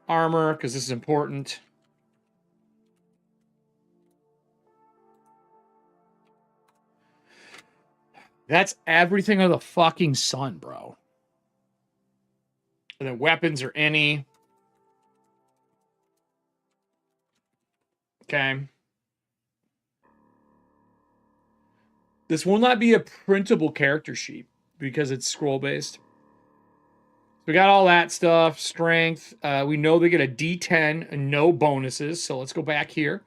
Armor, because this is important. That's everything under the fucking sun, bro. And then weapons are any. Okay. This will not be a printable character sheet because it's scroll-based. We got all that stuff. Strength. We know they get a D10 and no bonuses. So let's go back here.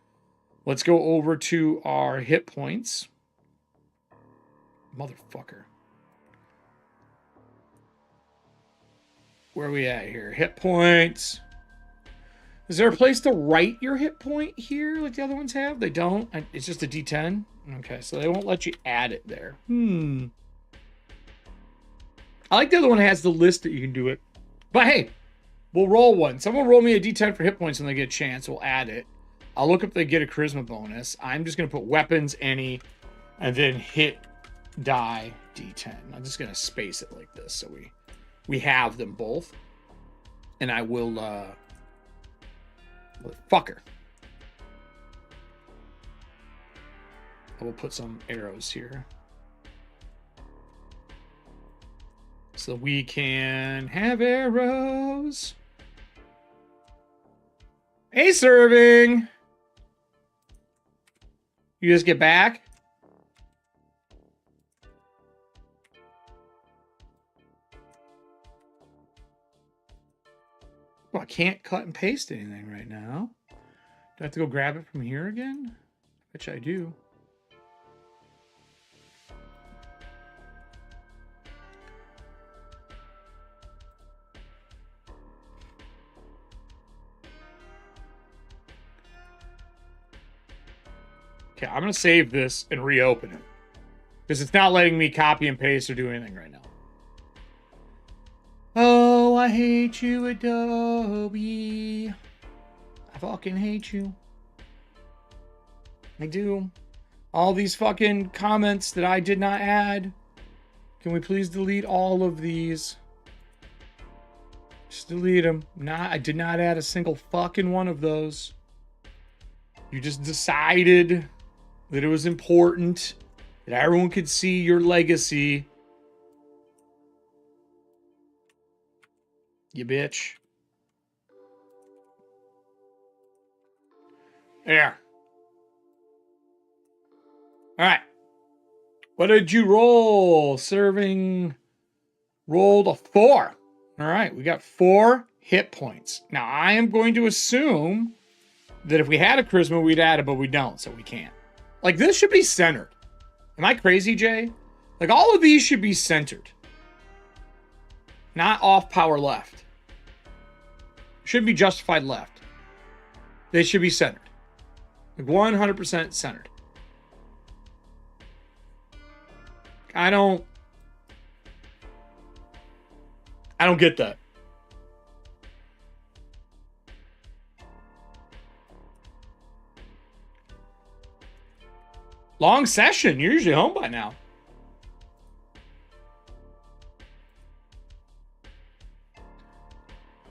Let's go over to our hit points. Motherfucker. Where are we at here? Hit points. Is there a place to write your hit point here like the other ones have? They don't. It's just a D10. Okay, so they won't let you add it there. I like the other one has the list that you can do it. But hey, we'll roll one. Someone roll me a D10 for hit points when they get a chance. We'll add it. I'll look if they get a charisma bonus. I'm just going to put weapons, any, and then hit die D10. I'm just going to space it like this so we have them both. And I will, fucker. I will put some arrows here. So we can have arrows. Hey, serving. You just get back? Well, I can't cut and paste anything right now. Do I have to go grab it from here again? Which I do. Okay, I'm going to save this and reopen it. Because it's not letting me copy and paste or do anything right now. Oh, I hate you, Adobe. I fucking hate you. I do. All these fucking comments that I did not add. Can we please delete all of these? Just delete them. I did not add a single fucking one of those. You just decided that it was important that everyone could see your legacy. You bitch. There. All right. What did you roll? Serving rolled a 4. All right. We got 4 hit points. Now, I am going to assume that if we had a charisma, we'd add it, but we don't, so we can't. Like, this should be centered. Am I crazy, Jay? Like, all of these should be centered. Not off power left. Shouldn't be justified left. They should be centered. Like 100% centered. I don't get that. Long session. You're usually home by now.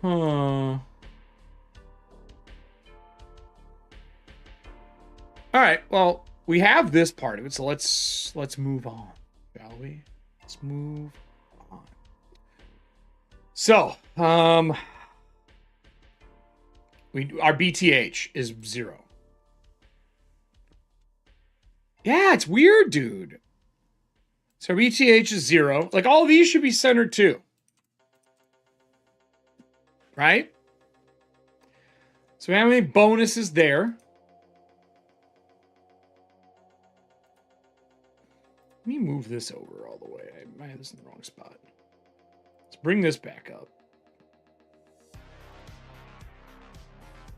Huh. All right. Well, we have this part of it, so let's move on, shall we? Let's move on. So, our BTH is 0. Yeah, it's weird, dude. So our BTH is 0. Like, all of these should be centered too. Right? So we have any bonuses there. Let me move this over all the way. I might have this in the wrong spot. Let's bring this back up.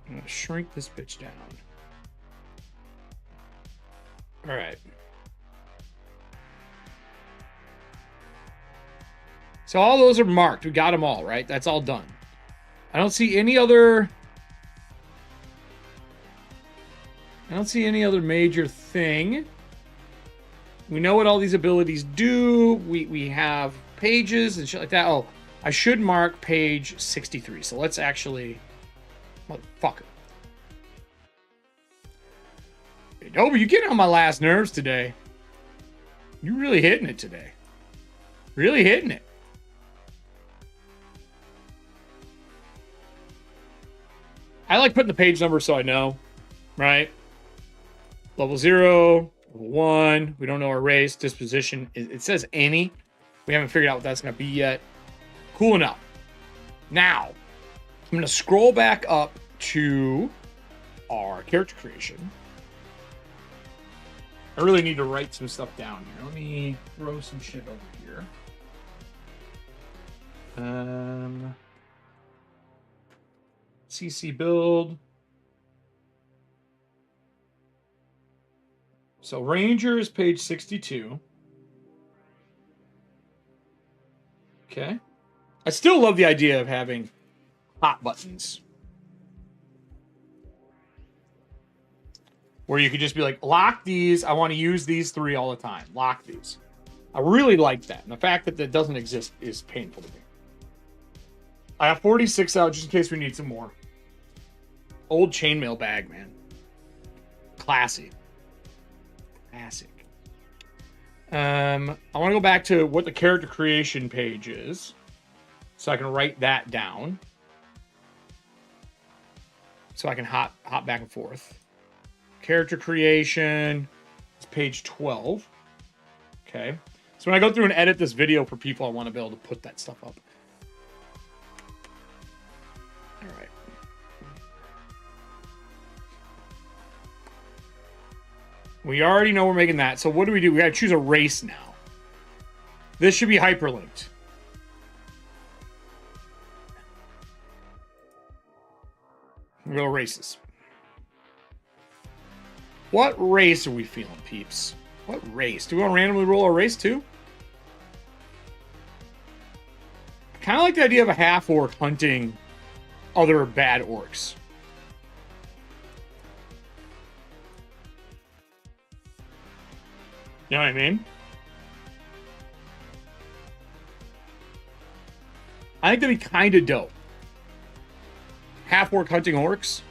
I'm going to shrink this bitch down. All right. So all those are marked. We got them all, right? That's all done. I don't see any other major thing. We know what all these abilities do. We have pages and shit like that. Oh, I should mark page 63. So let's actually... Motherfucker. Hey, Dobie, you getting on my last nerves today. You're really hitting it today. Really hitting it. I like putting the page number so I know, right? Level 0, level 1. We don't know our race, disposition. It says any. We haven't figured out what that's going to be yet. Cool enough. Now, I'm going to scroll back up to our character creation. I really need to write some stuff down here. Let me throw some shit over here. CC build. So Ranger is page 62. Okay. I still love the idea of having hot buttons. Where you could just be like, lock these. I want to use these 3 all the time. Lock these. I really like that. And the fact that that doesn't exist is painful to me. I have 46 out just in case we need some more. Old chainmail bag, man. Classy. Classic. I want to go back to what the character creation page is. So I can write that down. So I can hop back and forth. Character creation. It's page 12. Okay. So when I go through and edit this video for people, I want to be able to put that stuff up. All right. We already know we're making that. So what do? We got to choose a race now. This should be hyperlinked. We'll go races. What race are we feeling, peeps? What race? Do we want to randomly roll a race too? I kind of like the idea of a half-orc hunting other bad orcs. You know what I mean? I think that'd be kind of dope. Half-orc hunting orcs.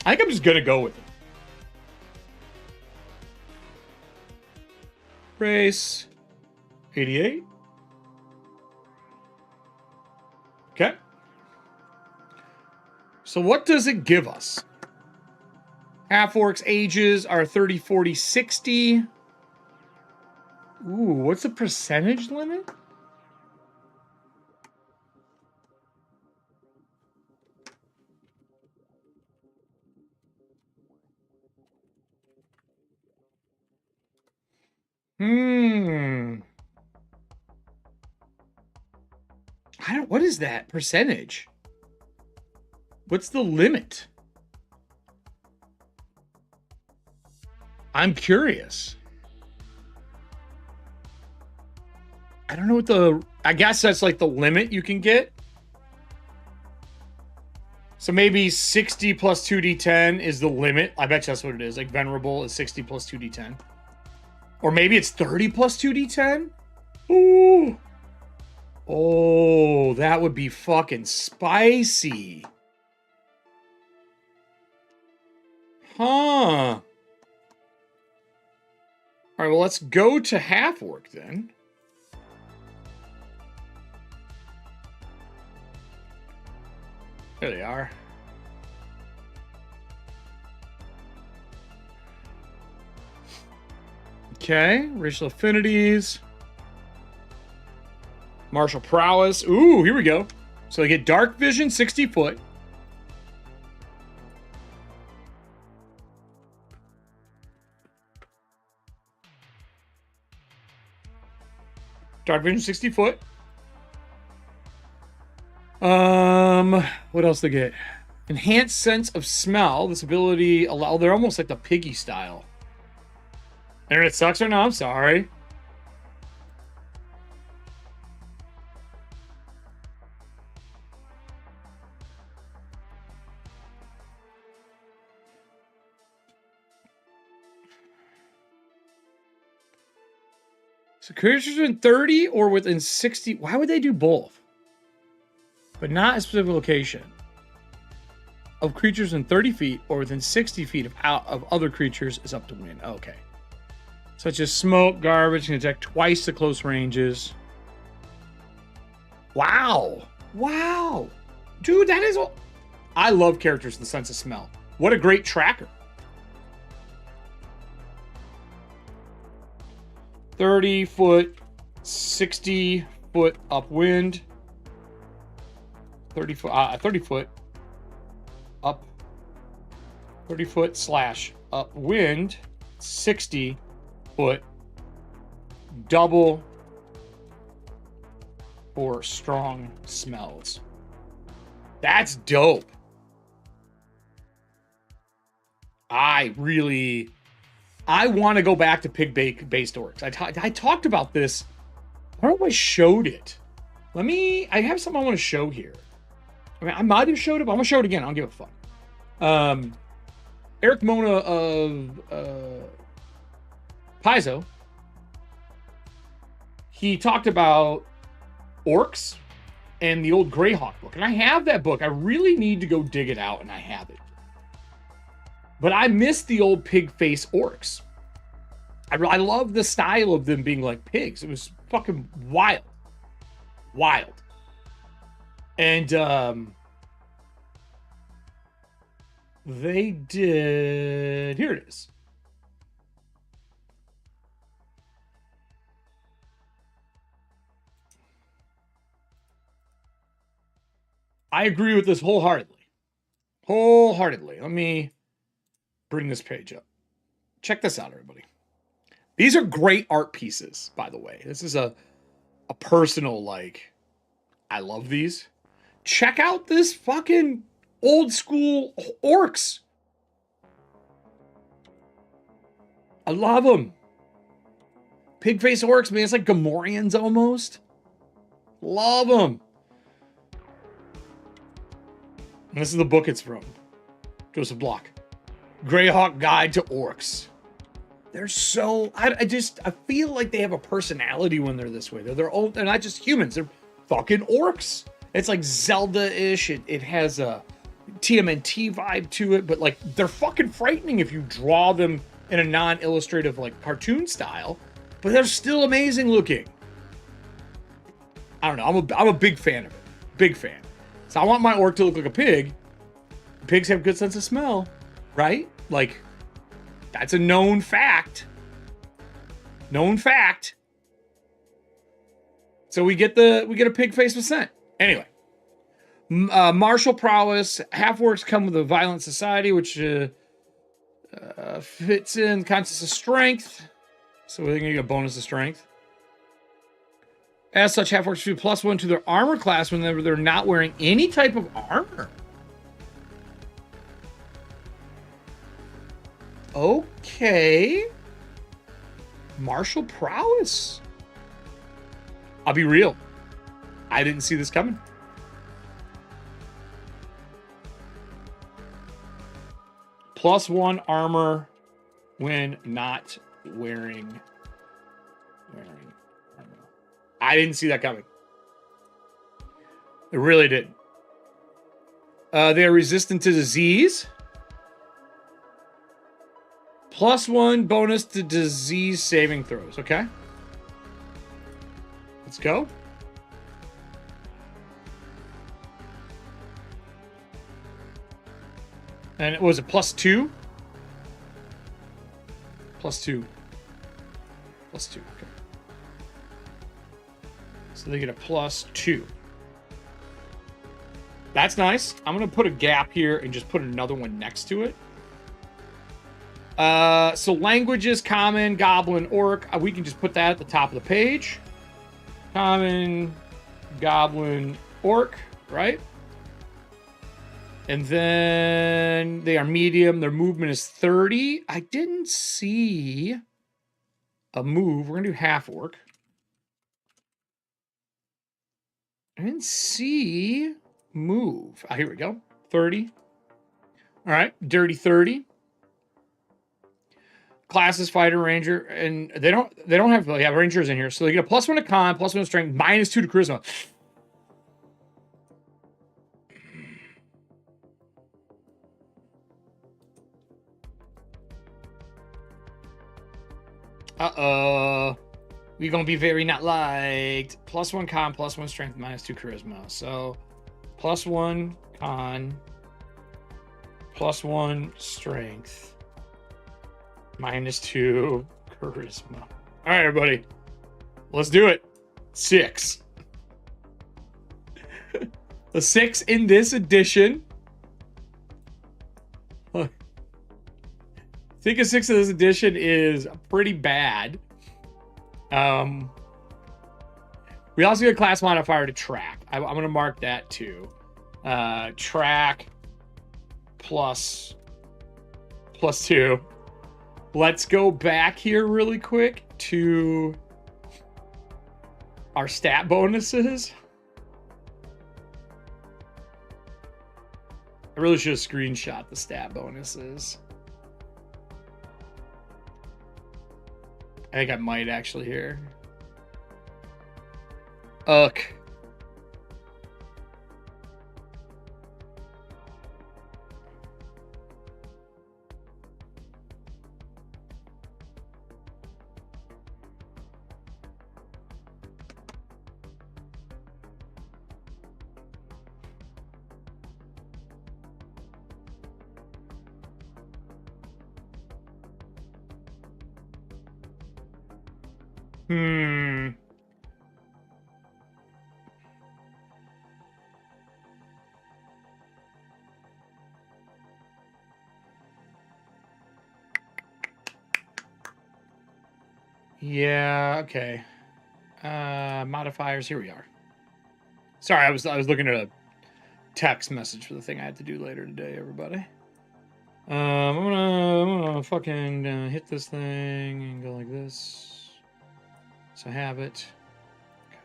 I think I'm just going to go with it. Race 88. Okay. So what does it give us? Half-orcs ages are 30, 40, 60. Ooh, what's the percentage limit? What is that percentage? What's the limit? I'm curious. I don't know what the... I guess that's like the limit you can get. So maybe 60 plus 2d10 is the limit. I bet you that's what it is. Like Venerable is 60 plus 2d10. Or maybe it's 30 plus 2d10? Ooh. Oh, that would be fucking spicy. Huh. All right, well, let's go to half orc then. There they are. Okay, racial affinities. Martial prowess. Ooh, here we go. So they get dark vision, 60 foot. Dark vision, 60 foot. What else they get? Enhanced sense of smell. This ability allow. They're almost like the piggy style. Internet sucks or no? I'm sorry. So creatures within 30 or within 60. Why would they do both? But not a specific location. Of creatures in 30 feet or within 60 feet of other creatures is up to win. Okay. Such as smoke, garbage, can attack twice the close ranges. Wow. Wow. Dude, that is... I love characters with the sense of smell. What a great tracker. 30 foot, 60 foot upwind. 30 foot up. 30 foot slash upwind. 60 foot double for strong smells. That's dope. I want to go back to pig-based orcs. I talked about this. I don't know if I showed it. I have something I want to show here. I mean, I might have showed it, but I'm going to show it again. I don't give a fuck. Eric Mona of Paizo, he talked about orcs and the old Greyhawk book. And I have that book. I really need to go dig it out, and I have it. But I miss the old pig face orcs. I love the style of them being like pigs. It was fucking wild. Wild. And they did... Here it is. I agree with this wholeheartedly. Wholeheartedly. Let me bring this page up. Check this out, everybody. These are great art pieces, by the way. This is a personal, like, I love these. Check out this fucking old school orcs. I love them. Pig face orcs, man. It's like Gamorreans almost. Love them. And this is the book it's from. Joseph Block. Greyhawk Guide to Orcs. They're so... I feel like they have a personality when they're this way. They're not just humans. They're fucking orcs. It's like Zelda-ish. It has a TMNT vibe to it. But, like, they're fucking frightening if you draw them in a non-illustrative, like, cartoon style. But they're still amazing looking. I don't know. I'm a big fan of it. Big fan. So I want my orc to look like a pig. Pigs have good sense of smell, right? Like, that's a known fact. Known fact. So we get a pig face with scent. Anyway, martial prowess. Half orcs come with a violent society, which fits in context of strength. So we're going to get a bonus of strength. As such, half orcs receive +1 to their armor class whenever they're not wearing any type of armor. Okay. Martial prowess. I'll be real. I didn't see this coming. +1 armor when not wearing armor. I didn't see that coming. I really didn't. They are resistant to disease. +1 bonus to disease saving throws. Okay. Let's go. And it was a +2. +2. +2. Okay. So they get a +2. That's nice. I'm going to put a gap here and just put another one next to it. So languages, common, goblin, orc. We can just put that at the top of the page. Common, goblin, orc, right? And then they are medium. Their movement is 30. I didn't see a move. We're going to do half orc. I didn't see move. Ah, here we go. 30. All right. Dirty 30. Classes, fighter, ranger, and they don't have rangers in here. So they get a +1 to con, +1 to strength, -2 to charisma. Uh-oh. We're going to be very not liked. +1 con, +1 strength, -2 charisma. So, +1 con, +1 strength, -2 charisma. All right, everybody. Let's do it. 6. The 6 in this edition. I think a 6 in this edition is pretty bad. We also get a class modifier to track. I'm going to mark that too. Track +2. Let's go back here really quick to our stat bonuses. I really should have screenshot the stat bonuses. I think I might actually here. Ugh. Yeah, okay. Modifiers, here we are. Sorry, I was looking at a text message for the thing I had to do later today, everybody. I'm gonna fucking hit this thing and go like this. So have it.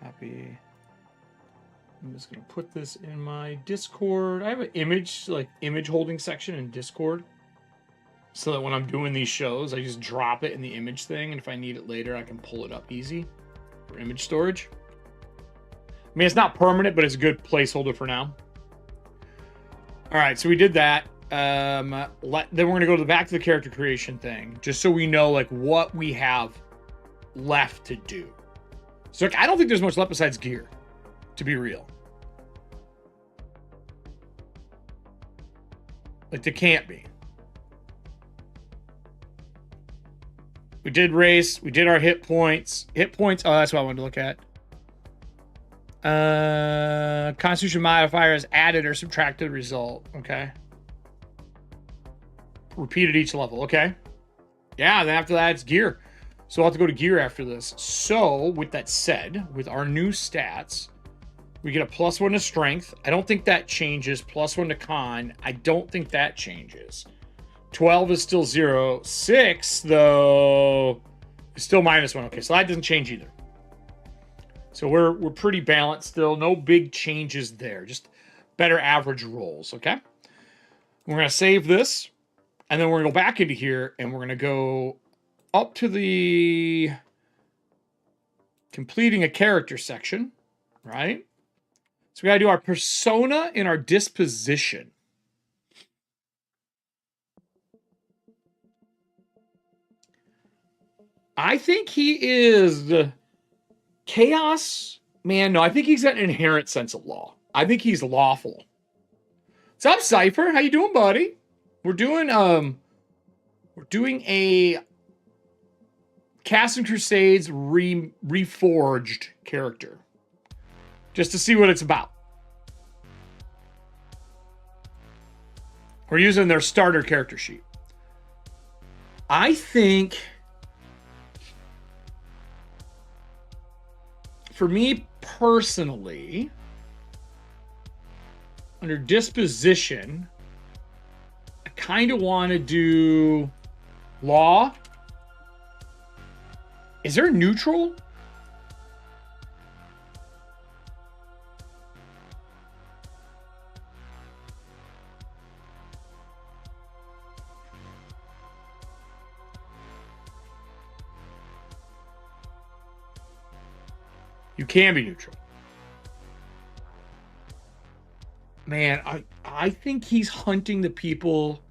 Copy. I'm just gonna put this in my Discord. I have an image holding section in Discord, so that when I'm doing these shows, I just drop it in the image thing, and if I need it later, I can pull it up easy for image storage. I mean, it's not permanent, but it's a good placeholder for now. All right, so we did that. Then we're gonna go back to the character creation thing, just so we know like what we have left to do. So like, I don't think there's much left besides gear, to be real. Like, there can't be. We did race. We did our hit points. Hit points. Oh, that's what I wanted to look at. Constitution modifier is added or subtracted result. Okay. Repeated each level. Okay. Yeah, then after that, it's gear. So I'll have to go to gear after this. So with that said, with our new stats, we get a +1 to strength. I don't think that changes. +1 to con. I don't think that changes. 12 is still 0. 6, though, is still -1. Okay, so that doesn't change either. So we're pretty balanced still. No big changes there. Just better average rolls, okay? We're going to save this. And then we're going to go back into here. And we're going to go up to the completing a character section, right? So we got to do our persona and our disposition. I think he is the chaos. Man, no, I think he's got an inherent sense of law. I think he's lawful. What's up, Cypher? How you doing, buddy? We're doing a Cast and Crusades reforged character. Just to see what it's about. We're using their starter character sheet. I think, for me personally, under disposition, I kind of want to do law. Is there a neutral? You can be neutral. Man, I think he's hunting the people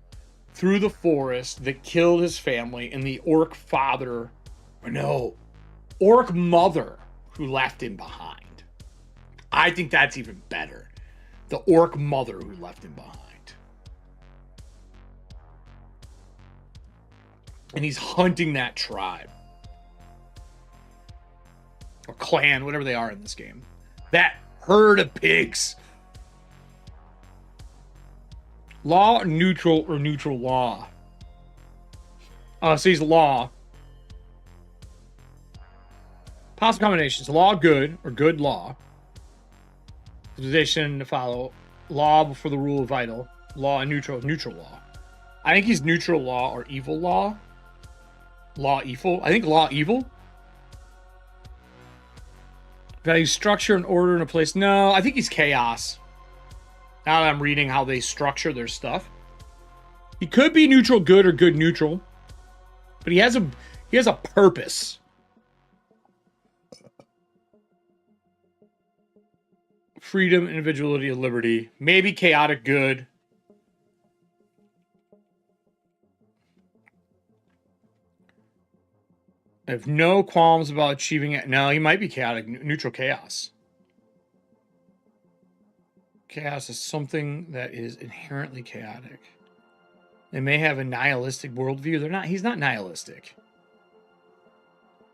through the forest that killed his family and the orc father, or no, orc mother who left him behind. I think that's even better. The orc mother who left him behind. And he's hunting that tribe. Or clan, whatever they are in this game. That herd of pigs. Law, neutral, or neutral law. So he's law. Possible combinations. Law, good, or good law. Position to follow. Law before the rule of vital. Law and neutral, neutral law. I think he's neutral law or evil law. Law, evil. I think law, evil. Value structure and order in a place. No, I think he's chaos. Now that I'm reading how they structure their stuff. He could be neutral good or good neutral. But he has a purpose. Freedom, individuality, and liberty. Maybe chaotic good. I have no qualms about achieving it. No, he might be chaotic, neutral chaos. Chaos is something that is inherently chaotic. They may have a nihilistic worldview. They're not. He's not nihilistic.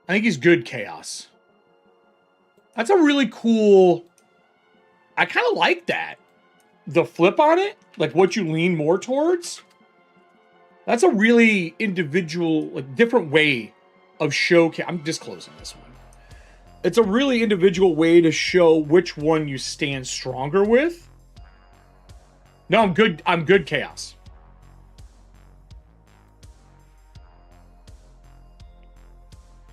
I think he's good chaos. That's a really cool. I kind of like that. The flip on it, like what you lean more towards. That's a really individual, like different way of showcase. I'm disclosing this one. It's a really individual way to show which one you stand stronger with. No, I'm good. I'm good chaos.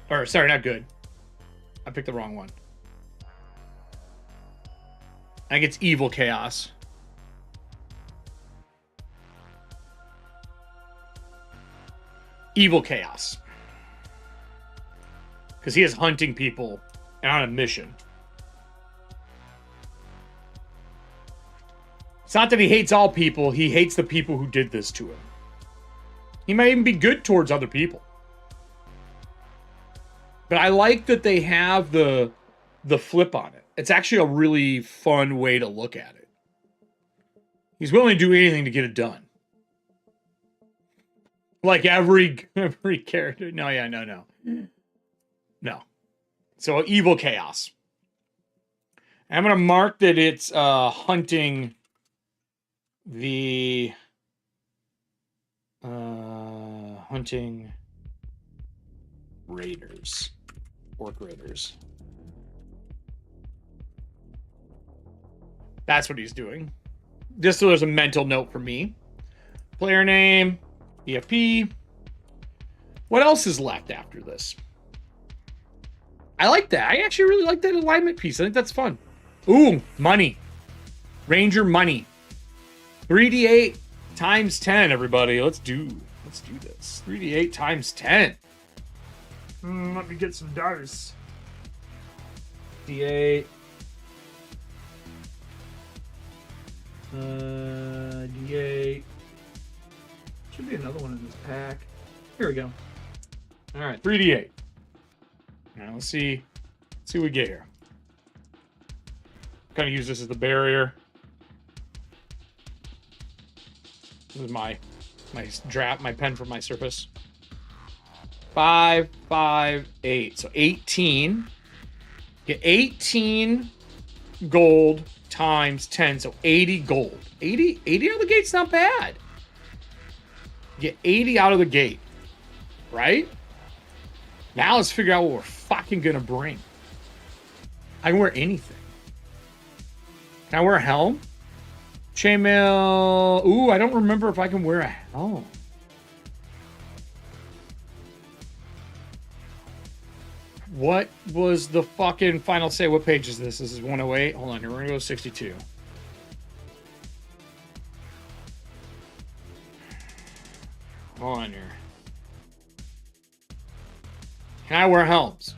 Or sorry, not good. I picked the wrong one. I think it's evil chaos. Evil chaos. Because he is hunting people and on a mission. It's not that he hates all people. He hates the people who did this to him. He might even be good towards other people. But I like that they have the flip on it. It's actually a really fun way to look at it. He's willing to do anything to get it done. Like every character. No, yeah, no. No. So evil chaos. I'm going to mark that it's hunting the Raiders. Orc Raiders. That's what he's doing. Just so there's a mental note for me. Player name, EFP. What else is left after this? I like that. I actually really like that alignment piece. I think that's fun. Ooh, money. Ranger money. 3d8 times 10, everybody. Let's do this. 3d8 times 10. Let me get some dice. D8. D8. Should be another one in this pack. Here we go. All right, 3d8. Now let's see what we get here. Kind of use this as the barrier. This is my pen from my Surface. 5, 5, 8. So 18. Get 18 gold times 10. So 80 gold. 80 out of the gate's not bad. Get 80 out of the gate. Right? Now let's figure out what we're fucking gonna bring. I can wear anything. Can I wear a helm? Chainmail. Ooh, I don't remember if I can wear a helm. What was the fucking final say? What page is this? This is 108. Hold on here. We're gonna go 62. Hold on here. Can I wear helms?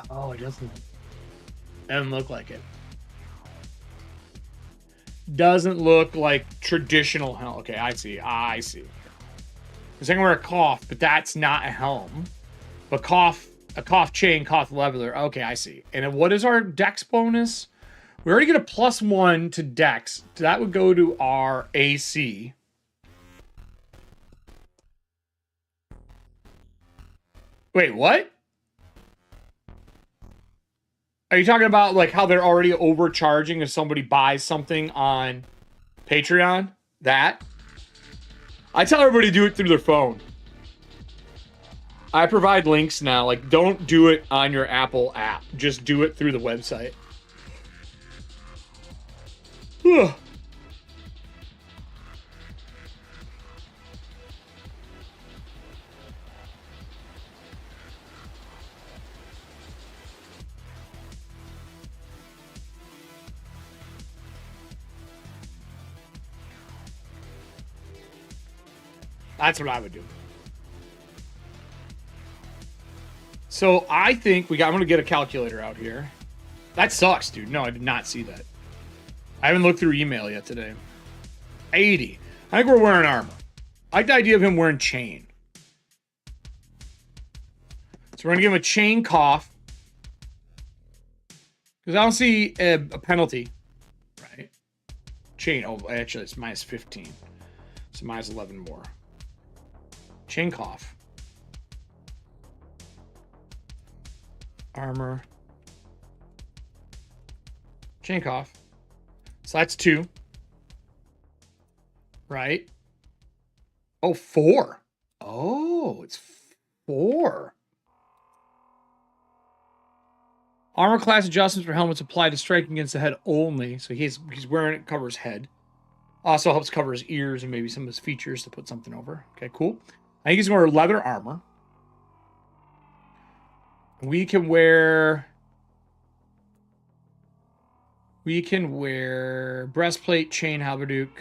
Oh, it doesn't look like it. Doesn't look like traditional helm. Okay, I see. Because I can wear a cough, but that's not a helm. But a cough chain, cough leveler. Okay, I see. And then what is our dex bonus? We already get a +1 to dex. So that would go to our AC. Wait, what? Are you talking about like how they're already overcharging if somebody buys something on Patreon? That? I tell everybody to do it through their phone. I provide links now. Like, don't do it on your Apple app. Just do it through the website. That's what I would do. So I think I'm going to get a calculator out here. That sucks, dude. No, I did not see that. I haven't looked through email yet today. 80. I think we're wearing armor. I like the idea of him wearing chain. So we're going to give him a chain cough. Because I don't see a penalty. Right? Chain. Oh, actually, it's -15. So -11 more. Chain cough. Armor. Chain cough. So that's 2. Right? Oh, 4. Oh, it's 4. Armor class adjustments for helmets apply to striking against the head only. So he's wearing it, covers head. Also helps cover his ears and maybe some of his features to put something over. Okay, cool. I think he's going to wear leather armor. We can wear breastplate, chain, halberduke,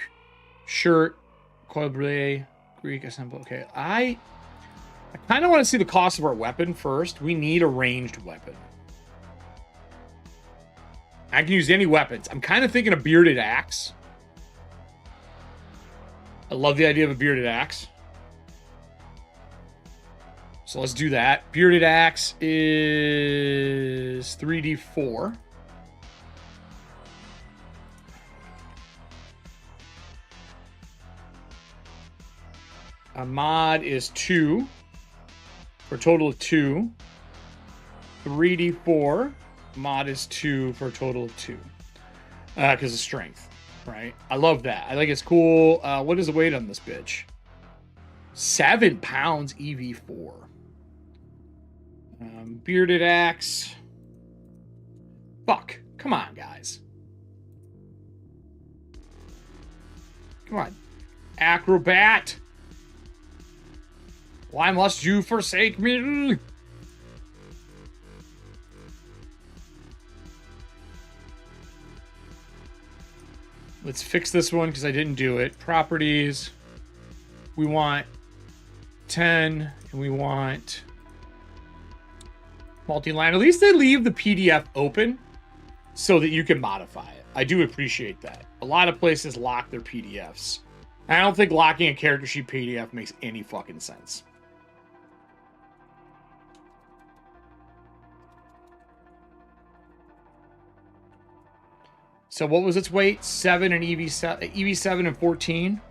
shirt, coil blade, Greek assemble. Okay, I kind of want to see the cost of our weapon first. We need a ranged weapon. I can use any weapons. I'm kind of thinking a bearded axe. I love the idea of a bearded axe. So let's do that. Bearded axe is 3d4. A mod is 2 for a total of 2. 3d4. Mod is 2 for a total of 2. Because of strength, right? I love that. I think it's cool. What is the weight on this bitch? 7 pounds EV4. Bearded axe. Fuck. Come on, guys. Come on. Acrobat. Why must you forsake me? Let's fix this one because I didn't do it. Properties. We want 10 and we want multi-line. At least they leave the PDF open so that you can modify it. I do appreciate that. A lot of places lock their PDFs. I don't think locking a character sheet PDF makes any fucking sense. So what was its weight? 7 and EV7 and 14.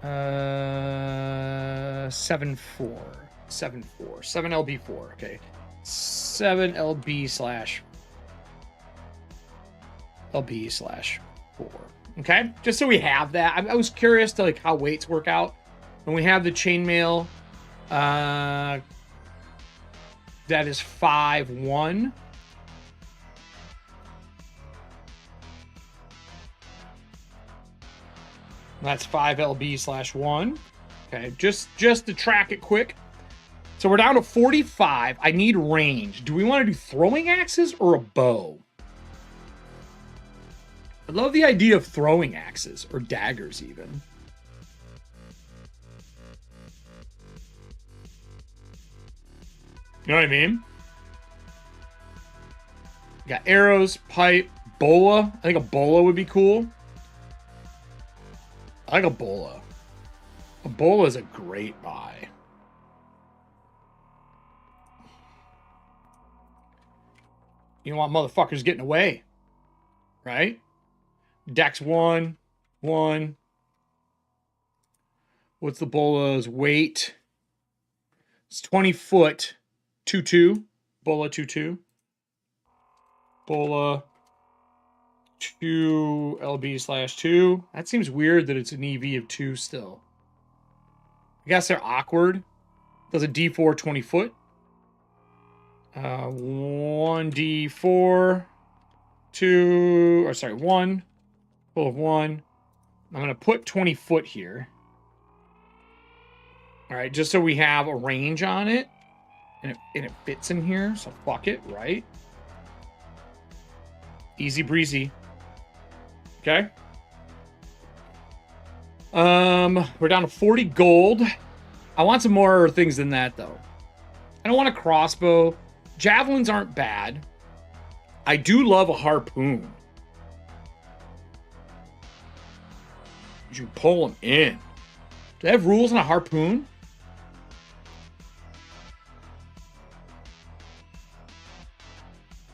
7 LB4. Okay. 7 LB/4. Okay. Just so we have that. I was curious to like how weights work out. When we have the chainmail, that is 5-1. That's 5 LB/1. Okay, just to track it quick. So we're down to 45. I need range. Do we want to do throwing axes or a bow? I love the idea of throwing axes or daggers even. You know what I mean? Got arrows, pipe, bola. I think a bola would be cool. I like a bola. A bola is a great buy. You don't want motherfuckers getting away. Right? Dex 1. What's the bola's weight? It's 20 foot. 2-2. Bola 2-2. Bola 2 LB/2. That seems weird that it's an EV of 2 still. I guess they're awkward. Does a D4 20 foot. 1D4. 1. Full of 1. I'm going to put 20 foot here. All right, just so we have a range on it. And it fits in here, so fuck it, right? Easy breezy. Okay. We're down to 40 gold. I want some more things than that, though. I don't want a crossbow. Javelins aren't bad. I do love a harpoon. You pull them in. Do they have rules on a harpoon?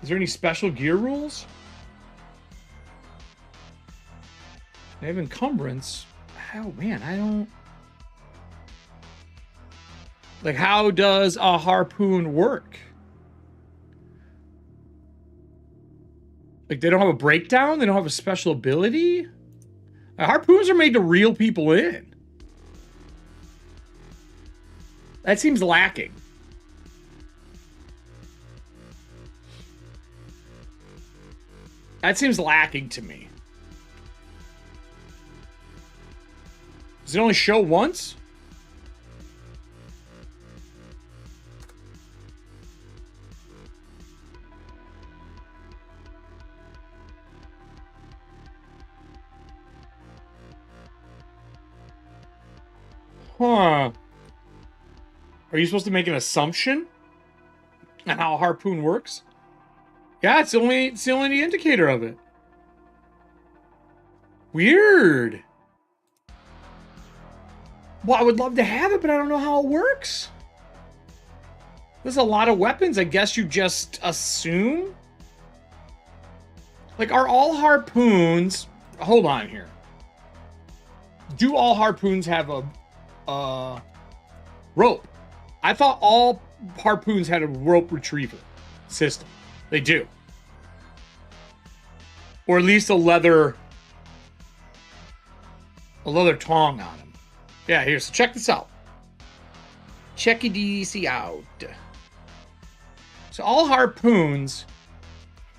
Is there any special gear rules? They have encumbrance. Oh man, I don't. Like, how does a harpoon work? Like, they don't have a breakdown? They don't have a special ability? Harpoons are made to reel people in. That seems lacking. That seems lacking to me. Does it only show once? Huh. Are you supposed to make an assumption on how a harpoon works? Yeah, it's the only indicator of it. Weird. Well, I would love to have it, but I don't know how it works. There's a lot of weapons. I guess you just assume. Like, are all harpoons... Hold on here. Do all harpoons have a rope? I thought all harpoons had a rope retriever system. They do. Or at least a leather tongue on them. Yeah, here, so check this out. Check this out. So all harpoons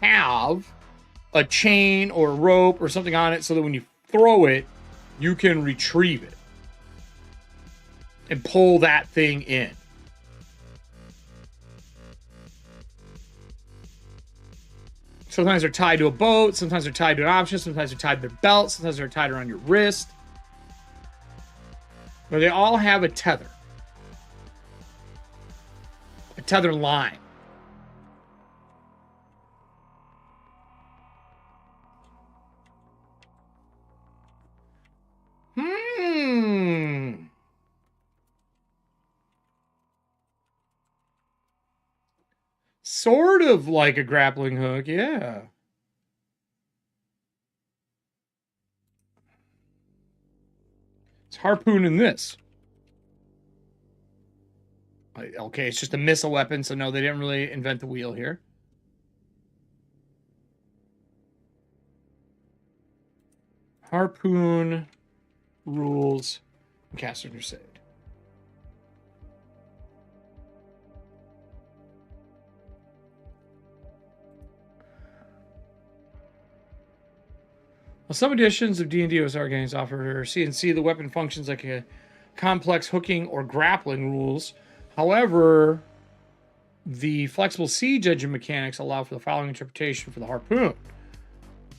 have a chain or a rope or something on it so that when you throw it, you can retrieve it and pull that thing in. Sometimes they're tied to a boat, sometimes they're tied to an option, sometimes they're tied to their belt, sometimes they're tied around your wrist. But they all have a tether. A tether line. Sort of like a grappling hook, yeah. It's harpoon in this. Okay, it's just a missile weapon, so no, they didn't really invent the wheel here. Harpoon rules Castle Crusade. Well, some editions of D&D OSR games offer C&C. The weapon functions like a complex hooking or grappling rules. However, the flexible siege engine mechanics allow for the following interpretation for the harpoon.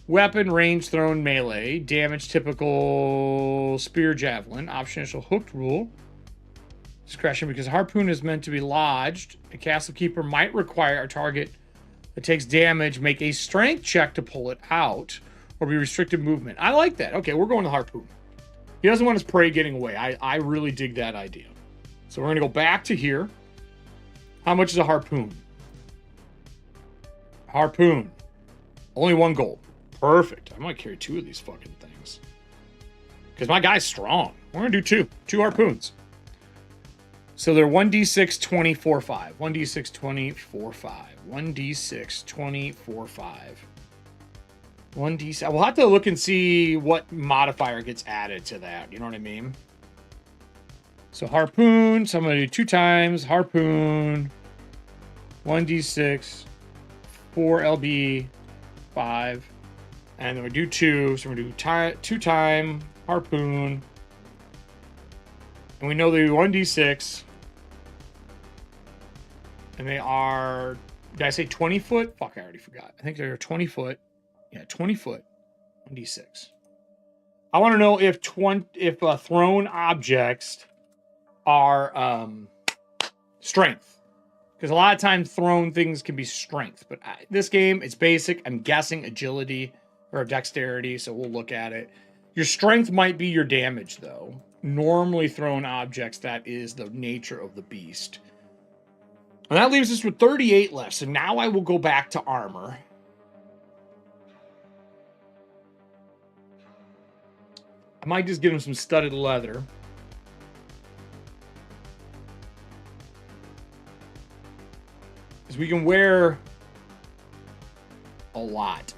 Weapon, range, thrown, melee. Damage, typical spear, javelin. Optional hooked rule. Discretion, because a harpoon is meant to be lodged. A castle keeper might require a target that takes damage make a strength check to pull it out, or be restricted movement. I like that. Okay, we're going to harpoon. He doesn't want his prey getting away. I really dig that idea. So we're going to go back to here. How much is a harpoon? Harpoon. Only 1 gold. Perfect. I might carry 2 of these fucking things. Because my guy's strong. We're going to do 2. 2 harpoons. So they're 1d6, 24, 5. 1d6, 24, 5. 1d6, 24, 5. 1d6. We'll have to look and see what modifier gets added to that. You know what I mean? So harpoon. So I'm going to do 2 times. Harpoon. 1d6. 4 LB. 5. And then we do 2. So we're going to do 2 time harpoon. And we know they're 1d6. And they are, did I say 20 foot? Fuck, I already forgot. I think they're 20 foot. Yeah, 20 foot. 1d6. I want to know if thrown objects are strength. Because a lot of times thrown things can be strength. But this game, it's basic. I'm guessing agility or dexterity, so we'll look at it. Your strength might be your damage, though. Normally thrown objects, that is the nature of the beast. And that leaves us with 38 left. So now I will go back to armor. I might just give him some studded leather. Because we can wear a lot.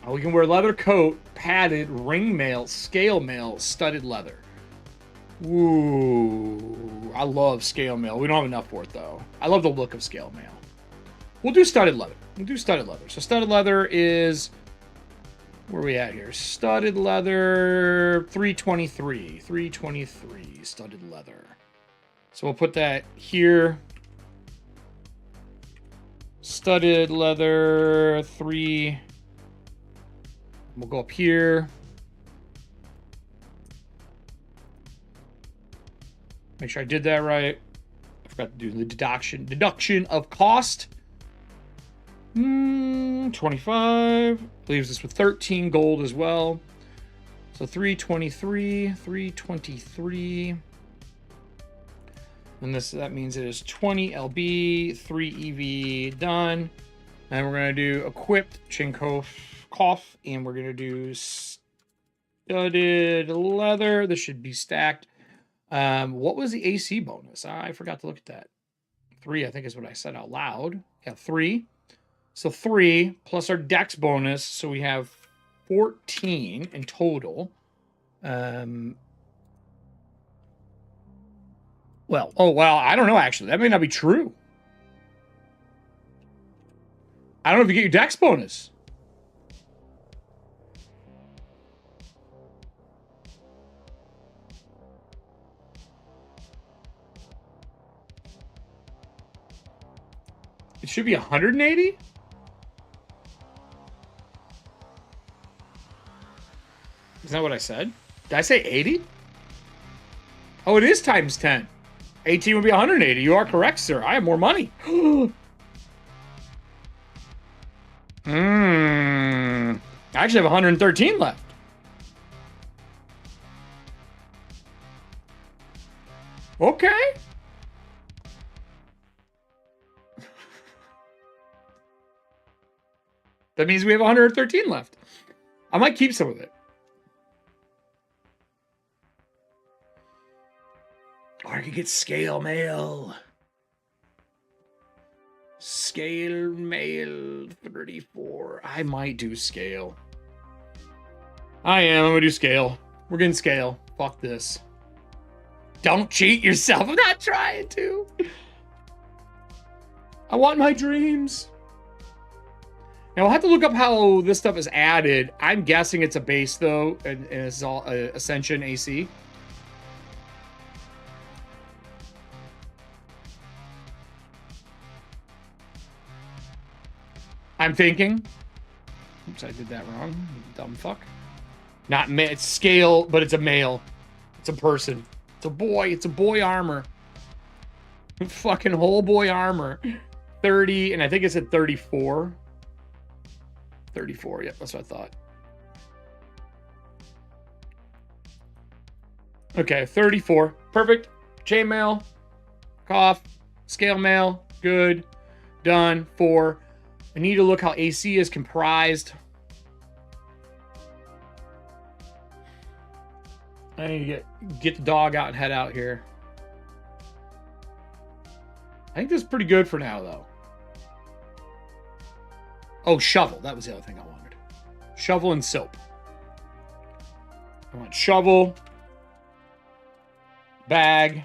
We can wear leather coat, padded, ring mail, scale mail, studded leather. Ooh, I love scale mail. We don't have enough for it, though. I love the look of scale mail. We'll do studded leather. We'll do studded leather. So studded leather is... Where are we at here? Studded leather, 323. 323, studded leather. So we'll put that here. Studded leather, 3... We'll go up here. Make sure I did that right. I forgot to do the deduction of cost. 25. Leaves us with 13 gold as well. So 323. 323. And that means it is 20 LB, 3 EV done. And we're going to do equipped Chinkoff, and we're going to do studded leather. This should be stacked. What was the AC bonus? I forgot to look at that. 3, I think is what I said out loud. Yeah, 3. So 3 plus our dex bonus. So we have 14 in total. Well, oh, well, I don't know, actually. That may not be true. I don't know if you get your dex bonus. It should be 180? Isn't that what I said? Did I say 80? Oh, it is times 10. 18 would be 180. You are correct, sir. I have more money. I actually have 113 left. Okay. That means we have 113 left. I might keep some of it. Or I could get scale mail. Scale mail 34. I might do scale. I'm gonna do scale. We're getting scale. Fuck this. Don't cheat yourself. I'm not trying to. I want my dreams. Now, I'll have to look up how this stuff is added. I'm guessing it's a base, though, and it's all Ascension AC. I'm thinking. Oops, I did that wrong. Dumb fuck. Not it's scale, but it's a male. It's a person. It's a boy. It's a boy armor. Fucking whole boy armor. 30, and I think it's at 34. 34, yep, that's what I thought. Okay, 34. Perfect. Chainmail. Cough. Scale mail. Good. Done. 4. I need to look how AC is comprised. I need to get the dog out and head out here. I think this is pretty good for now, though. Oh, shovel. That was the other thing I wanted. Shovel and soap. I want shovel, bag,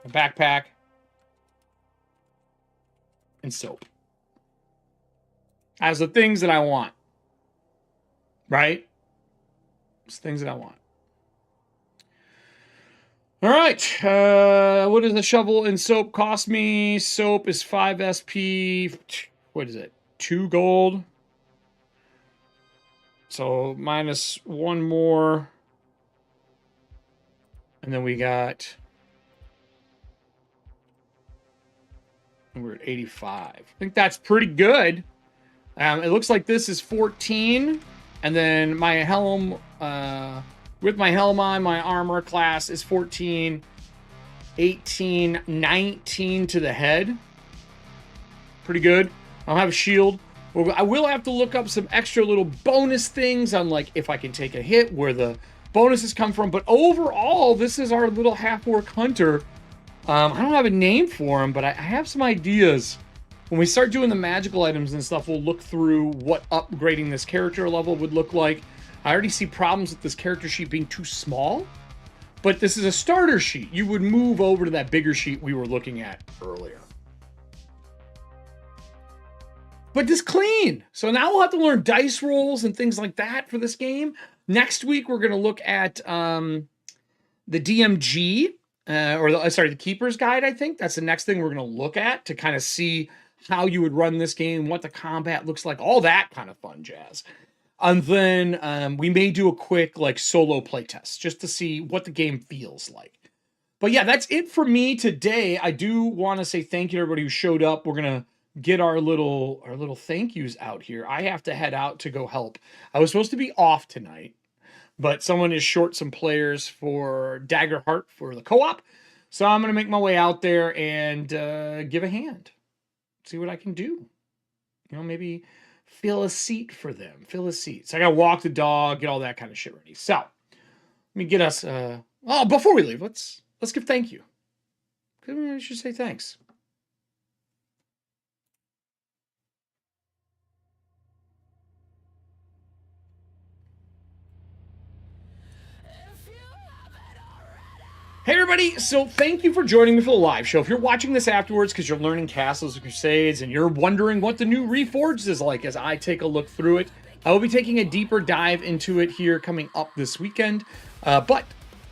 a backpack, and soap. As the things that I want. Right? It's things that I want. All right. What does the shovel and soap cost me? Soap is 5 SP. What is it? 2 gold. So minus 1 more. And then we got... We're at 85. I think that's pretty good. It looks like this is 14. And then my helm... with my helm on, my armor class is 14. 18. 19 to the head. Pretty good. I don't have a shield. I will have to look up some extra little bonus things on, like, if I can take a hit, where the bonuses come from. But overall, this is our little half-orc hunter. I don't have a name for him, but I have some ideas. When we start doing the magical items and stuff, we'll look through what upgrading this character level would look like. I already see problems with this character sheet being too small. But this is a starter sheet. You would move over to that bigger sheet we were looking at earlier. But just clean. So now we'll have to learn dice rolls and things like that for this game. Next week, we're going to look at the DMG, the Keeper's Guide, I think. That's the next thing we're going to look at to kind of see how you would run this game, what the combat looks like, all that kind of fun jazz. And then we may do a quick like solo playtest just to see what the game feels like. But yeah, that's it for me today. I do want to say thank you to everybody who showed up. We're going to get our little thank yous out here. I have to head out to go help. I was supposed to be off tonight, but someone is short some players for Daggerheart for the co-op. So I'm going to make my way out there and give a hand. See what I can do. You know, maybe fill a seat for them. Fill a seat. So I got to walk the dog, get all that kind of shit ready. So let me get us... before we leave, let's give thank you. I should say thanks. Hey everybody, so thank you for joining me for the live show. If you're watching this afterwards because you're learning Castles and Crusades and you're wondering what the new Reforged is like as I take a look through it, I will be taking a deeper dive into it here coming up this weekend. But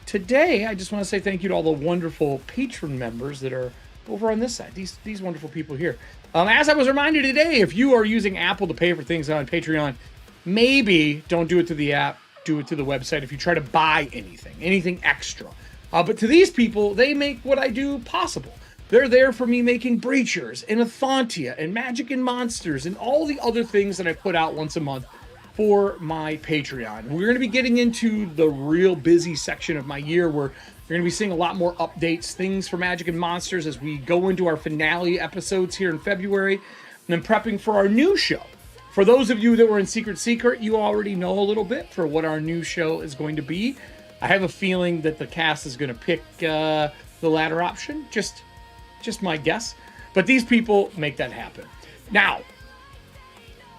today, I just want to say thank you to all the wonderful patron members that are over on this side, these wonderful people here. As I was reminded today, if you are using Apple to pay for things on Patreon, maybe don't do it through the app, do it through the website if you try to buy anything extra. But to these people, they make what I do possible. They're there for me making Breachers and Athantia and Magic and Monsters and all the other things that I put out once a month for my Patreon. We're going to be getting into the real busy section of my year where you're going to be seeing a lot more updates, things for Magic and Monsters as we go into our finale episodes here in February, and then prepping for our new show. For those of you that were in Secret, you already know a little bit for what our new show is going to be. I have a feeling that the cast is going to pick the latter option, just my guess. But these people make that happen. Now,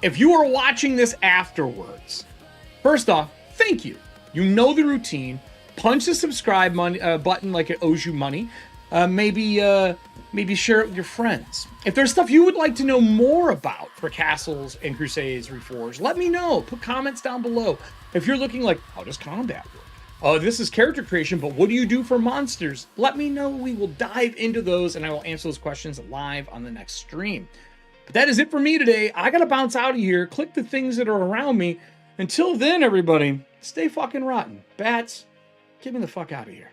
if you are watching this afterwards, first off, thank you. You know the routine. Punch the subscribe button like it owes you money. Maybe share it with your friends. If there's stuff you would like to know more about for Castles and Crusades Reforged, let me know. Put comments down below. If you're looking like, how does combat work? Oh, this is character creation, but what do you do for monsters? Let me know. We will dive into those, and I will answer those questions live on the next stream. But that is it for me today. I got to bounce out of here. Click the things that are around me. Until then, everybody, stay fucking rotten. Bats, get me the fuck out of here.